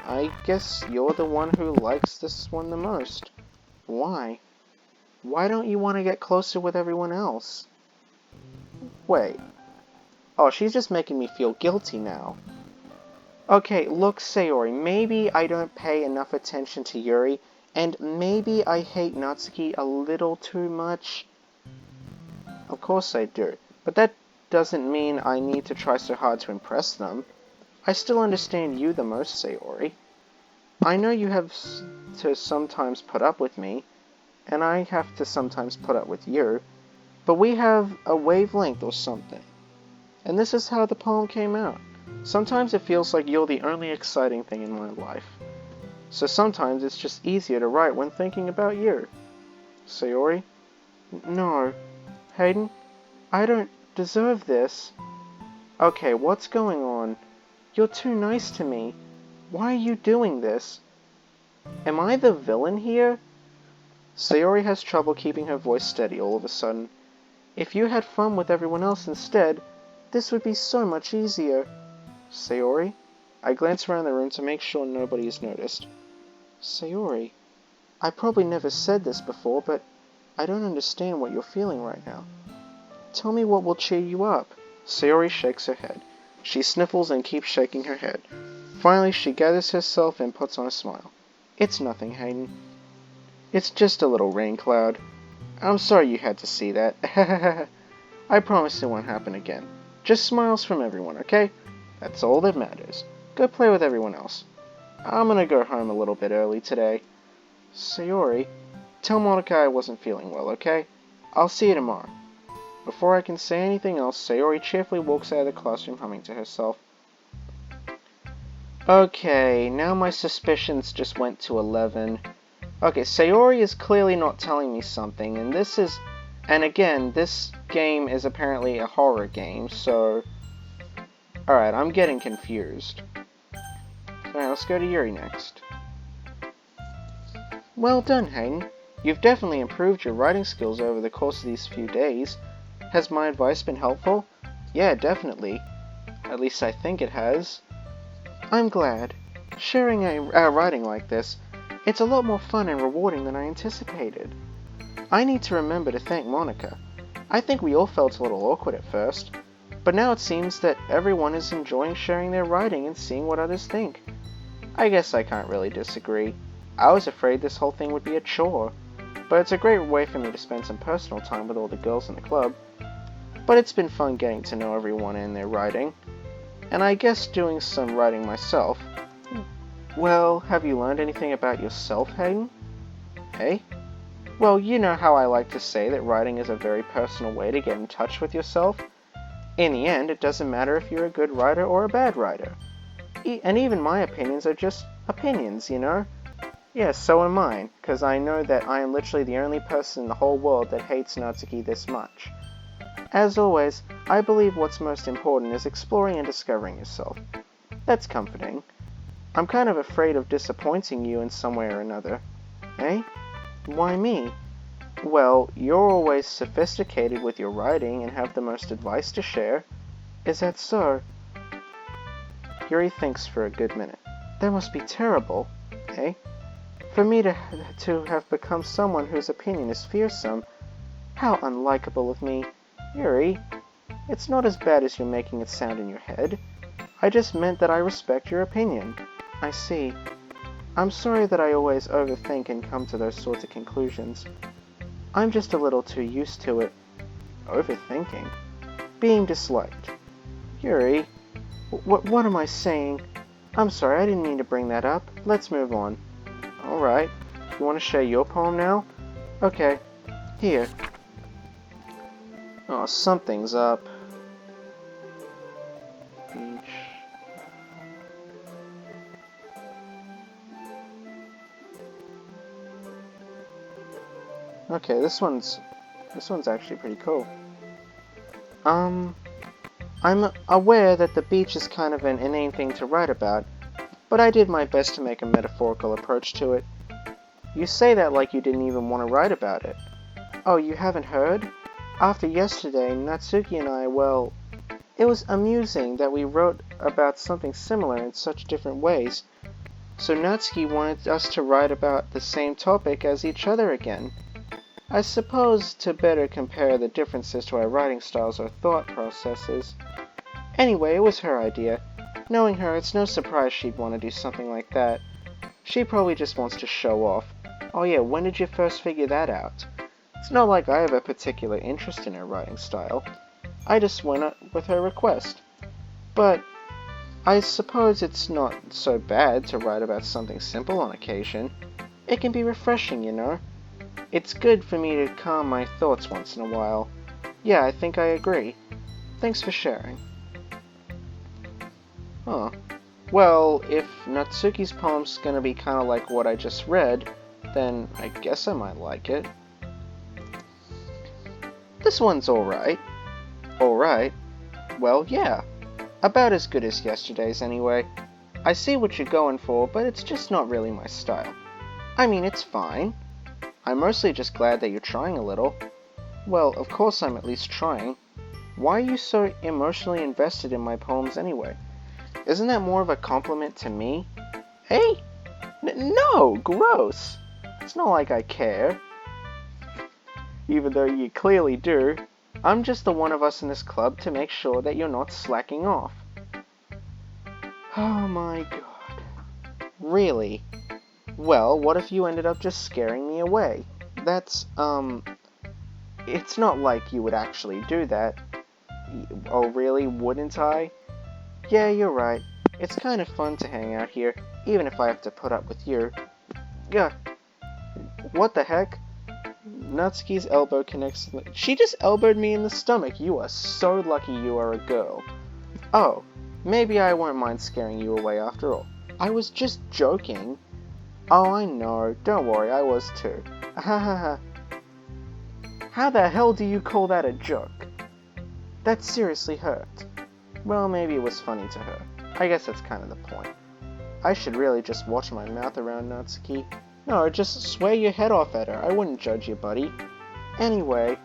I guess you're the one who likes this one the most. Why? Why don't you want to get closer with everyone else? Wait. Oh, she's just making me feel guilty now. Okay, look, Sayori, maybe I don't pay enough attention to Yuri, and maybe I hate Natsuki a little too much. Of course I do, but that doesn't mean I need to try so hard to impress them. I still understand you the most, Sayori. I know you have to sometimes put up with me, and I have to sometimes put up with you, but we have a wavelength or something. And this is how the poem came out. Sometimes it feels like you're the only exciting thing in my life. So sometimes it's just easier to write when thinking about you. Sayori? No. Hayden? I don't deserve this. Okay, what's going on? You're too nice to me. Why are you doing this? Am I the villain here? Sayori has trouble keeping her voice steady all of a sudden. If you had fun with everyone else instead, this would be so much easier. Sayori? I glance around the room to make sure nobody is noticed. Sayori, I probably never said this before, but I don't understand what you're feeling right now. Tell me what will cheer you up. Sayori shakes her head. She sniffles and keeps shaking her head. Finally, she gathers herself and puts on a smile. It's nothing, Hayden. It's just a little rain cloud. I'm sorry you had to see that. I promise it won't happen again. Just smiles from everyone, okay? That's all that matters. Go play with everyone else. I'm gonna go home a little bit early today. Sayori, tell Monica I wasn't feeling well, okay? I'll see you tomorrow. Before I can say anything else, Sayori cheerfully walks out of the classroom humming to herself. Okay, now my suspicions just went to 11. Okay, Sayori is clearly not telling me something, and again, this game is apparently a horror game, so... Alright, I'm getting confused. Alright, let's go to Yuri next. Well done, Hayden. You've definitely improved your writing skills over the course of these few days. Has my advice been helpful? Yeah, definitely. At least I think it has. I'm glad. Sharing our writing like this, it's a lot more fun and rewarding than I anticipated. I need to remember to thank Monica. I think we all felt a little awkward at first, but now it seems that everyone is enjoying sharing their writing and seeing what others think. I guess I can't really disagree. I was afraid this whole thing would be a chore, but it's a great way for me to spend some personal time with all the girls in the club. But it's been fun getting to know everyone and their writing, and I guess doing some writing myself. Well, have you learned anything about yourself, Hayden? Hey? Well, you know how I like to say that writing is a very personal way to get in touch with yourself. In the end, it doesn't matter if you're a good writer or a bad writer. And even my opinions are just opinions, you know? Yeah, so am mine, because I know that I am literally the only person in the whole world that hates Natsuki this much. As always, I believe what's most important is exploring and discovering yourself. That's comforting. I'm kind of afraid of disappointing you in some way or another. Eh? Why me? Well, you're always sophisticated with your writing and have the most advice to share. Is that so? Yuri thinks for a good minute. That must be terrible, eh? For me to have become someone whose opinion is fearsome. How unlikable of me. Yuri, it's not as bad as you're making it sound in your head. I just meant that I respect your opinion. I see. I'm sorry that I always overthink and come to those sorts of conclusions. I'm just a little too used to it. Overthinking? Being disliked. Yuri, what am I saying? I'm sorry, I didn't mean to bring that up. Let's move on. Alright. You want to share your poem now? Okay. Here. Oh, something's up. Okay, this one's actually pretty cool. I'm aware that the beach is kind of an inane thing to write about, but I did my best to make a metaphorical approach to it. You say that like you didn't even want to write about it. Oh, you haven't heard? After yesterday, Natsuki and I, well, it was amusing that we wrote about something similar in such different ways. So Natsuki wanted us to write about the same topic as each other again. I suppose to better compare the differences to our writing styles or thought processes. Anyway, it was her idea. Knowing her, it's no surprise she'd want to do something like that. She probably just wants to show off. Oh yeah, when did you first figure that out? It's not like I have a particular interest in her writing style. I just went with her request. But I suppose it's not so bad to write about something simple on occasion. It can be refreshing, you know? It's good for me to calm my thoughts once in a while. Yeah, I think I agree. Thanks for sharing. Huh. Well, if Natsuki's poem's gonna be kinda like what I just read, then I guess I might like it. This one's alright. Alright? Well, yeah. About as good as yesterday's anyway. I see what you're going for, but it's just not really my style. I mean, it's fine. I'm mostly just glad that you're trying a little. Well, of course I'm at least trying. Why are you so emotionally invested in my poems anyway? Isn't that more of a compliment to me? Hey! No! Gross! It's not like I care. Even though you clearly do. I'm just the one of us in this club to make sure that you're not slacking off. Oh my god. Really? Well, what if you ended up just scaring me away? That's, it's not like you would actually do that. Oh really, wouldn't I? Yeah, you're right. It's kind of fun to hang out here, even if I have to put up with you. Gah. What the heck? Natsuki's elbow connects... She just elbowed me in the stomach. You are so lucky you are a girl. Oh, maybe I won't mind scaring you away after all. I was just joking. Oh, I know. Don't worry, I was too. Ahahaha. How the hell do you call that a joke? That seriously hurt. Well, maybe it was funny to her. I guess that's kind of the point. I should really just watch my mouth around Natsuki. No, just swear your head off at her. I wouldn't judge you, buddy. Anyway,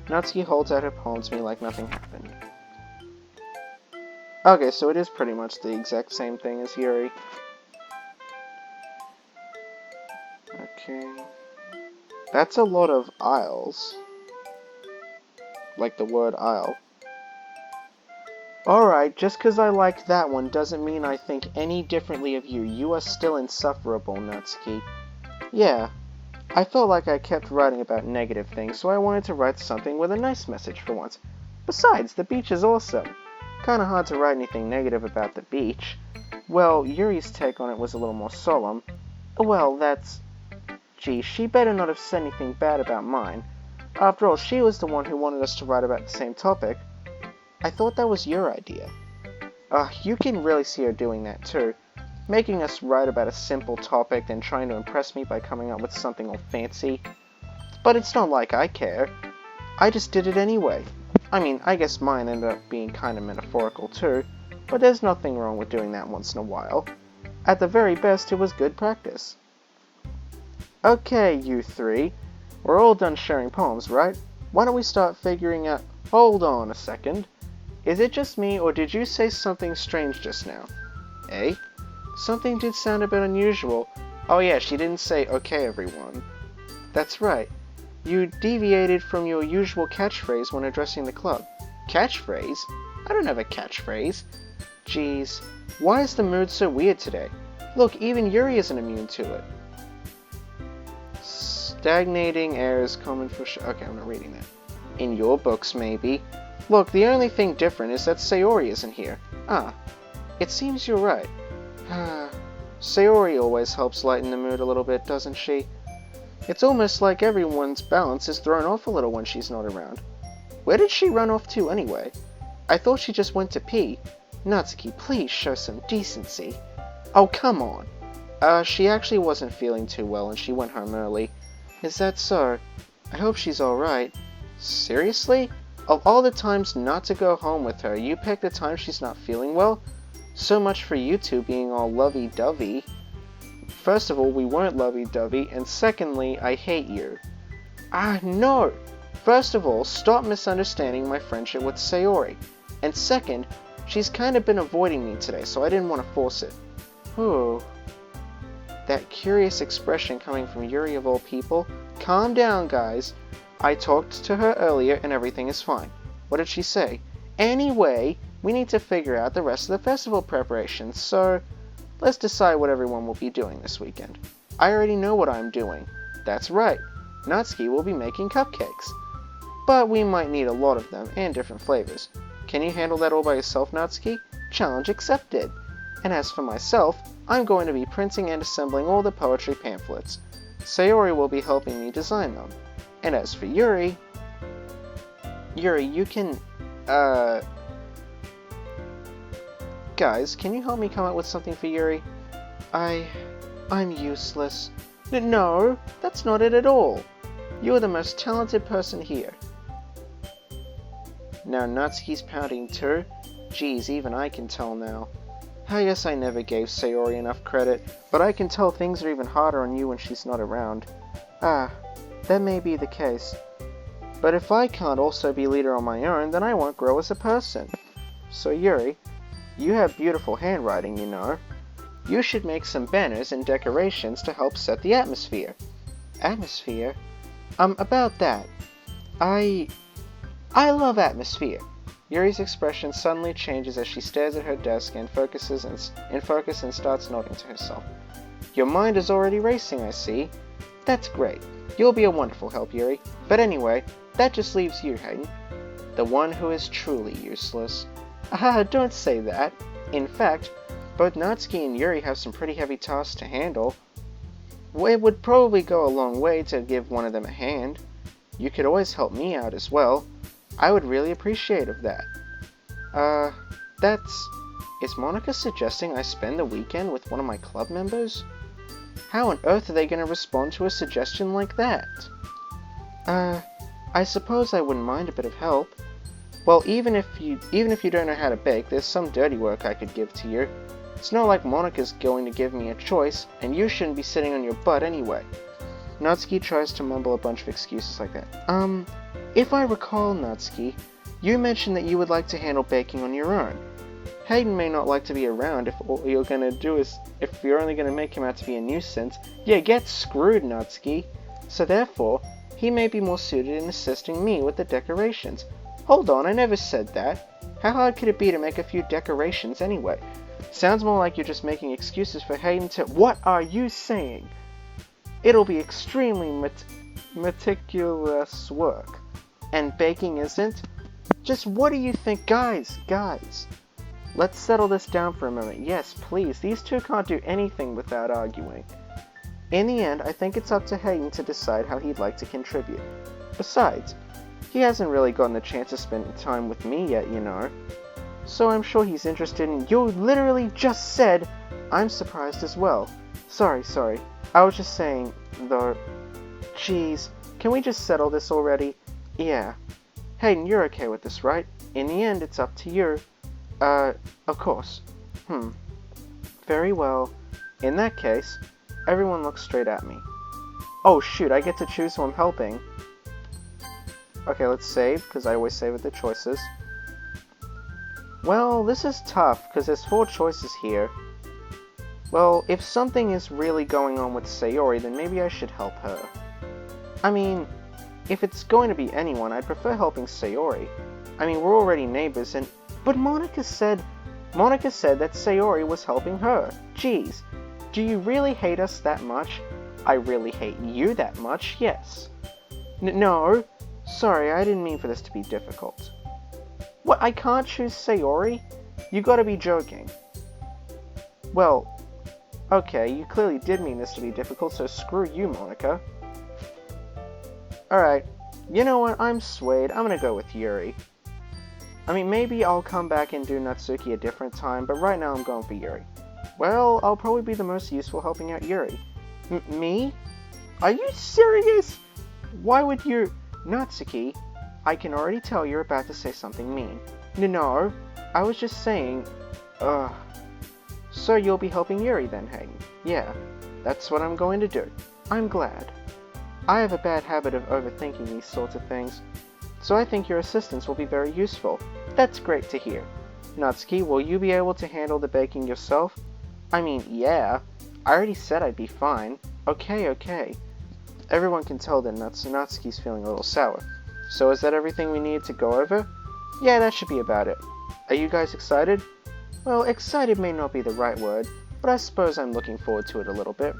Natsuki holds out her palm to me like nothing happened. Okay, so it is pretty much the exact same thing as Yuri. Okay. That's a lot of aisles. Like the word aisle. Alright, just because I like that one doesn't mean I think any differently of you. You are still insufferable, Natsuki. Yeah, I felt like I kept writing about negative things, so I wanted to write something with a nice message for once. Besides, the beach is awesome. Kinda hard to write anything negative about the beach. Well, Yuri's take on it was a little more solemn. Well, that's... Gee, she better not have said anything bad about mine. After all, she was the one who wanted us to write about the same topic. I thought that was your idea. You can really see her doing that too. Making us write about a simple topic, then trying to impress me by coming up with something all fancy. But it's not like I care. I just did it anyway. I mean, I guess mine ended up being kinda metaphorical too, but there's nothing wrong with doing that once in a while. At the very best, it was good practice. Okay, you three. We're all done sharing poems, right? Why don't we start figuring out... Hold on a second. Is it just me, or did you say something strange just now? Eh? Something did sound a bit unusual. Oh yeah, she didn't say, okay everyone. That's right. You deviated from your usual catchphrase when addressing the club. Catchphrase? I don't have a catchphrase. Jeez, why is the mood so weird today? Look, even Yuri isn't immune to it. Stagnating air is common for sure. Okay, I'm not reading that. In your books, maybe. Look, the only thing different is that Sayori isn't here. Ah, it seems you're right. Sayori always helps lighten the mood a little bit, doesn't she? It's almost like everyone's balance is thrown off a little when she's not around. Where did she run off to anyway? I thought she just went to pee. Natsuki, please show some decency. Oh, come on. She actually wasn't feeling too well and she went home early. Is that so? I hope she's alright. Seriously? Of all the times not to go home with her, you picked the time she's not feeling well? So much for you two being all lovey-dovey. First of all, we weren't lovey-dovey, and secondly, I hate you. No! First of all, stop misunderstanding my friendship with Sayori. And second, she's kind of been avoiding me today, so I didn't want to force it. Ooh. That curious expression coming from Yuri of all people. Calm down, guys. I talked to her earlier and everything is fine. What did she say? Anyway, we need to figure out the rest of the festival preparations, so let's decide what everyone will be doing this weekend. I already know what I'm doing. That's right. Natsuki will be making cupcakes. But we might need a lot of them and different flavors. Can you handle that all by yourself, Natsuki? Challenge accepted. And as for myself, I'm going to be printing and assembling all the poetry pamphlets. Sayori will be helping me design them. And as for Yuri, you can, guys, can you help me come up with something for Yuri? I'm useless. No, that's not it at all. You are the most talented person here. Now Natsuki's pouting too? Geez, even I can tell now. I guess I never gave Sayori enough credit, but I can tell things are even harder on you when she's not around. That may be the case. But if I can't also be leader on my own, then I won't grow as a person. So Yuri, you have beautiful handwriting, you know. You should make some banners and decorations to help set the atmosphere. Atmosphere? About that. I love atmosphere. Yuri's expression suddenly changes as she stares at her desk and focuses and starts nodding to herself. Your mind is already racing, I see. That's great. You'll be a wonderful help, Yuri. But anyway, that just leaves you, Hayden. The one who is truly useless. Don't say that. In fact, both Natsuki and Yuri have some pretty heavy tasks to handle. It would probably go a long way to give one of them a hand. You could always help me out as well. I would really appreciate of that. Is Monica suggesting I spend the weekend with one of my club members? How on earth are they going to respond to a suggestion like that? I suppose I wouldn't mind a bit of help. Well, even if you don't know how to bake, there's some dirty work I could give to you. It's not like Monika's going to give me a choice, and you shouldn't be sitting on your butt anyway. Natsuki tries to mumble a bunch of excuses like that. If I recall, Natsuki, you mentioned that you would like to handle baking on your own. Hayden may not like to be around if all you're gonna do is, if you're only gonna make him out to be a nuisance. Yeah, get screwed, Natsuki. So therefore, he may be more suited in assisting me with the decorations. Hold on, I never said that. How hard could it be to make a few decorations anyway? Sounds more like you're just making excuses for Hayden to— What are you saying? It'll be extremely meticulous work. And baking isn't? Just what do you think? Guys, let's settle this down for a moment. Yes, please, these two can't do anything without arguing. In the end, I think it's up to Hayden to decide how he'd like to contribute. Besides, he hasn't really gotten the chance to spend time with me yet, you know. So I'm sure he's interested in— You literally just said— I'm surprised as well. Sorry. I was just saying, though. Jeez, can we just settle this already? Yeah. Hayden, you're okay with this, right? In the end, it's up to you. Of course. Very well. In that case, everyone looks straight at me. Oh shoot, I get to choose who I'm helping. Okay, let's save, because I always save with the choices. Well, this is tough, because there's 4 choices here. Well, if something is really going on with Sayori, then maybe I should help her. I mean, if it's going to be anyone, I'd prefer helping Sayori. I mean, we're already neighbors, and— But Monika said that Sayori was helping her. Jeez, do you really hate us that much? I really hate you that much, yes. No, sorry, I didn't mean for this to be difficult. What, I can't choose Sayori? You gotta be joking. Well, okay, you clearly did mean this to be difficult, so screw you, Monika. Alright, you know what, I'm swayed, I'm gonna go with Yuri. I mean, maybe I'll come back and do Natsuki a different time, but right now I'm going for Yuri. Well, I'll probably be the most useful helping out Yuri. Me? Are you serious? Why would you— Natsuki, I can already tell you're about to say something mean. No, I was just saying— So you'll be helping Yuri then, Hayden? Yeah, that's what I'm going to do. I'm glad. I have a bad habit of overthinking these sorts of things, so I think your assistance will be very useful. That's great to hear. Natsuki, will you be able to handle the baking yourself? I mean, yeah. I already said I'd be fine. Okay. Everyone can tell that Natsuki's feeling a little sour. So is that everything we need to go over? Yeah, that should be about it. Are you guys excited? Well, excited may not be the right word, but I suppose I'm looking forward to it a little bit.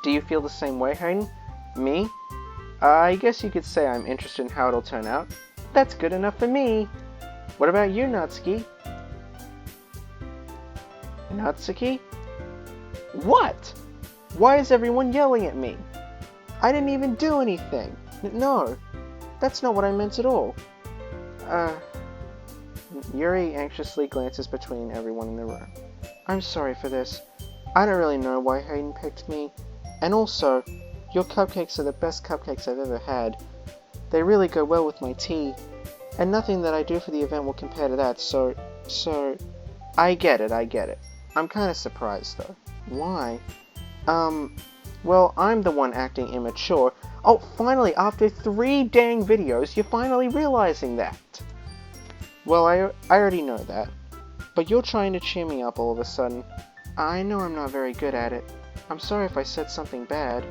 Do you feel the same way, Hayden? Me? I guess you could say I'm interested in how it'll turn out. That's good enough for me. What about you, Natsuki? Natsuki? What? Why is everyone yelling at me? I didn't even do anything. No, that's not what I meant at all. Yuri anxiously glances between everyone in the room. I'm sorry for this. I don't really know why Hayden picked me. And also, your cupcakes are the best cupcakes I've ever had. They really go well with my tea. And nothing that I do for the event will compare to that, so... I get it. I'm kinda surprised, though. Why? Well, I'm the one acting immature. Oh, finally, after 3 dang videos, you're finally realizing that! Well, I already know that. But you're trying to cheer me up all of a sudden. I know I'm not very good at it. I'm sorry if I said something bad.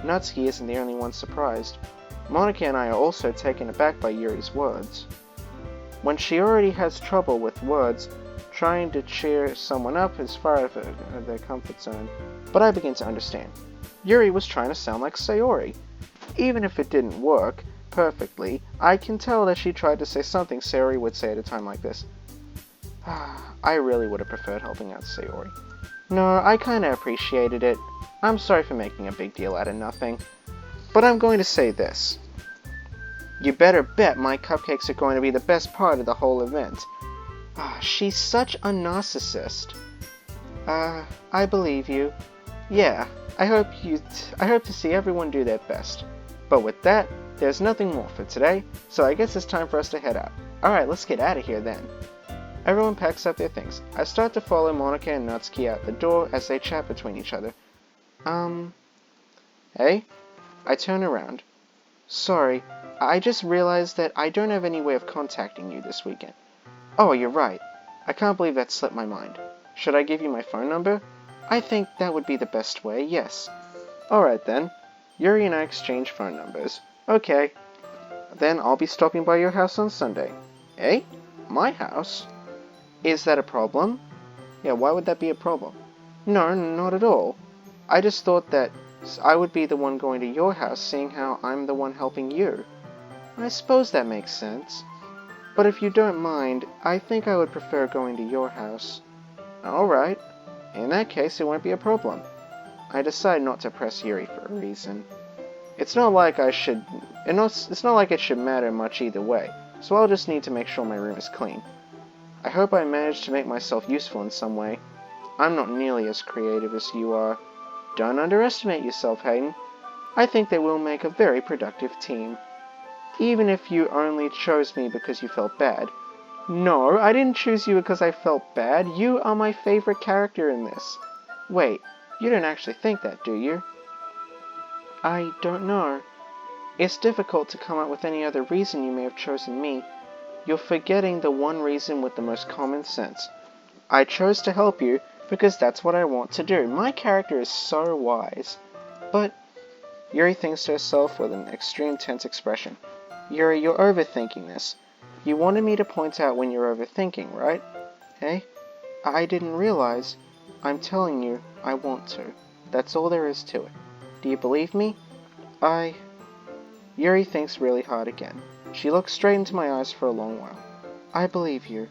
Natsuki isn't the only one surprised. Monika and I are also taken aback by Yuri's words. When she already has trouble with words, trying to cheer someone up is far out of their comfort zone. But I begin to understand. Yuri was trying to sound like Sayori. Even if it didn't work perfectly, I can tell that she tried to say something Sayori would say at a time like this. I really would have preferred helping out Sayori. No, I kinda appreciated it. I'm sorry for making a big deal out of nothing. But I'm going to say this. You better bet my cupcakes are going to be the best part of the whole event. She's such a narcissist. I believe you. Yeah, I hope to see everyone do their best. But with that, there's nothing more for today, so I guess it's time for us to head out. Alright, let's get out of here then. Everyone packs up their things. I start to follow Monika and Natsuki out the door as they chat between each other. Hey? I turn around. Sorry, I just realized that I don't have any way of contacting you this weekend. Oh, you're right. I can't believe that slipped my mind. Should I give you my phone number? I think that would be the best way, yes. Alright then. Yuri and I exchange phone numbers. Okay. Then I'll be stopping by your house on Sunday. Eh? My house? Is that a problem? Yeah, why would that be a problem? No, not at all. I just thought that I would be the one going to your house, seeing how I'm the one helping you. I suppose that makes sense. But if you don't mind, I think I would prefer going to your house. Alright. In that case, it won't be a problem. I decide not to press Yuri for a reason. It's not like it should matter much either way, so I'll just need to make sure my room is clean. I hope I managed to make myself useful in some way. I'm not nearly as creative as you are. Don't underestimate yourself, Hayden. I think that we'll make a very productive team. Even if you only chose me because you felt bad. No, I didn't choose you because I felt bad. You are my favorite character in this. Wait, you don't actually think that, do you? I don't know. It's difficult to come up with any other reason you may have chosen me. You're forgetting the one reason with the most common sense. I chose to help you because that's what I want to do. My character is so wise. But Yuri thinks to herself with an extreme tense expression. Yuri, you're overthinking this. You wanted me to point out when you're overthinking, right? Eh? I didn't realize. I'm telling you, I want to. That's all there is to it. Do you believe me? Yuri thinks really hard again. She looks straight into my eyes for a long while. I believe you.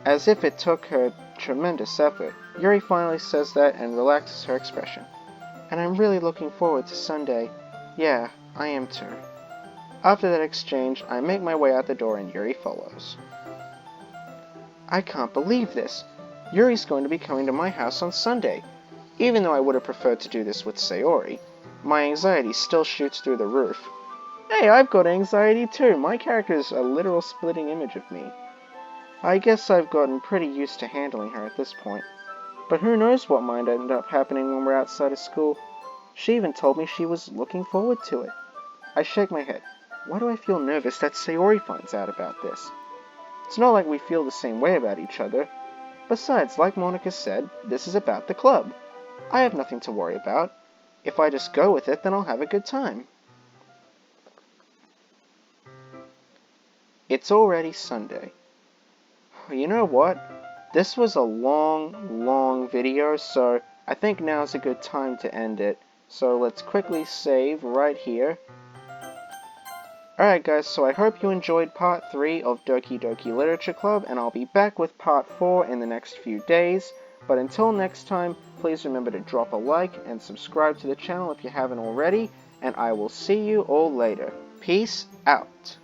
As if it took her tremendous effort, Yuri finally says that and relaxes her expression. And I'm really looking forward to Sunday. Yeah, I am too. After that exchange, I make my way out the door and Yuri follows. I can't believe this. Yuri's going to be coming to my house on Sunday. Even though I would have preferred to do this with Sayori, my anxiety still shoots through the roof. Hey, I've got anxiety too. My character is a literal splitting image of me. I guess I've gotten pretty used to handling her at this point. But who knows what might end up happening when we're outside of school. She even told me she was looking forward to it. I shake my head. Why do I feel nervous that Sayori finds out about this? It's not like we feel the same way about each other. Besides, like Monika said, this is about the club. I have nothing to worry about. If I just go with it, then I'll have a good time. It's already Sunday. You know what? This was a long video, so I think now's a good time to end it. So let's quickly save right here. Alright guys, so I hope you enjoyed part 3 of Doki Doki Literature Club, and I'll be back with part 4 in the next few days. But until next time, please remember to drop a like and subscribe to the channel if you haven't already, and I will see you all later. Peace out.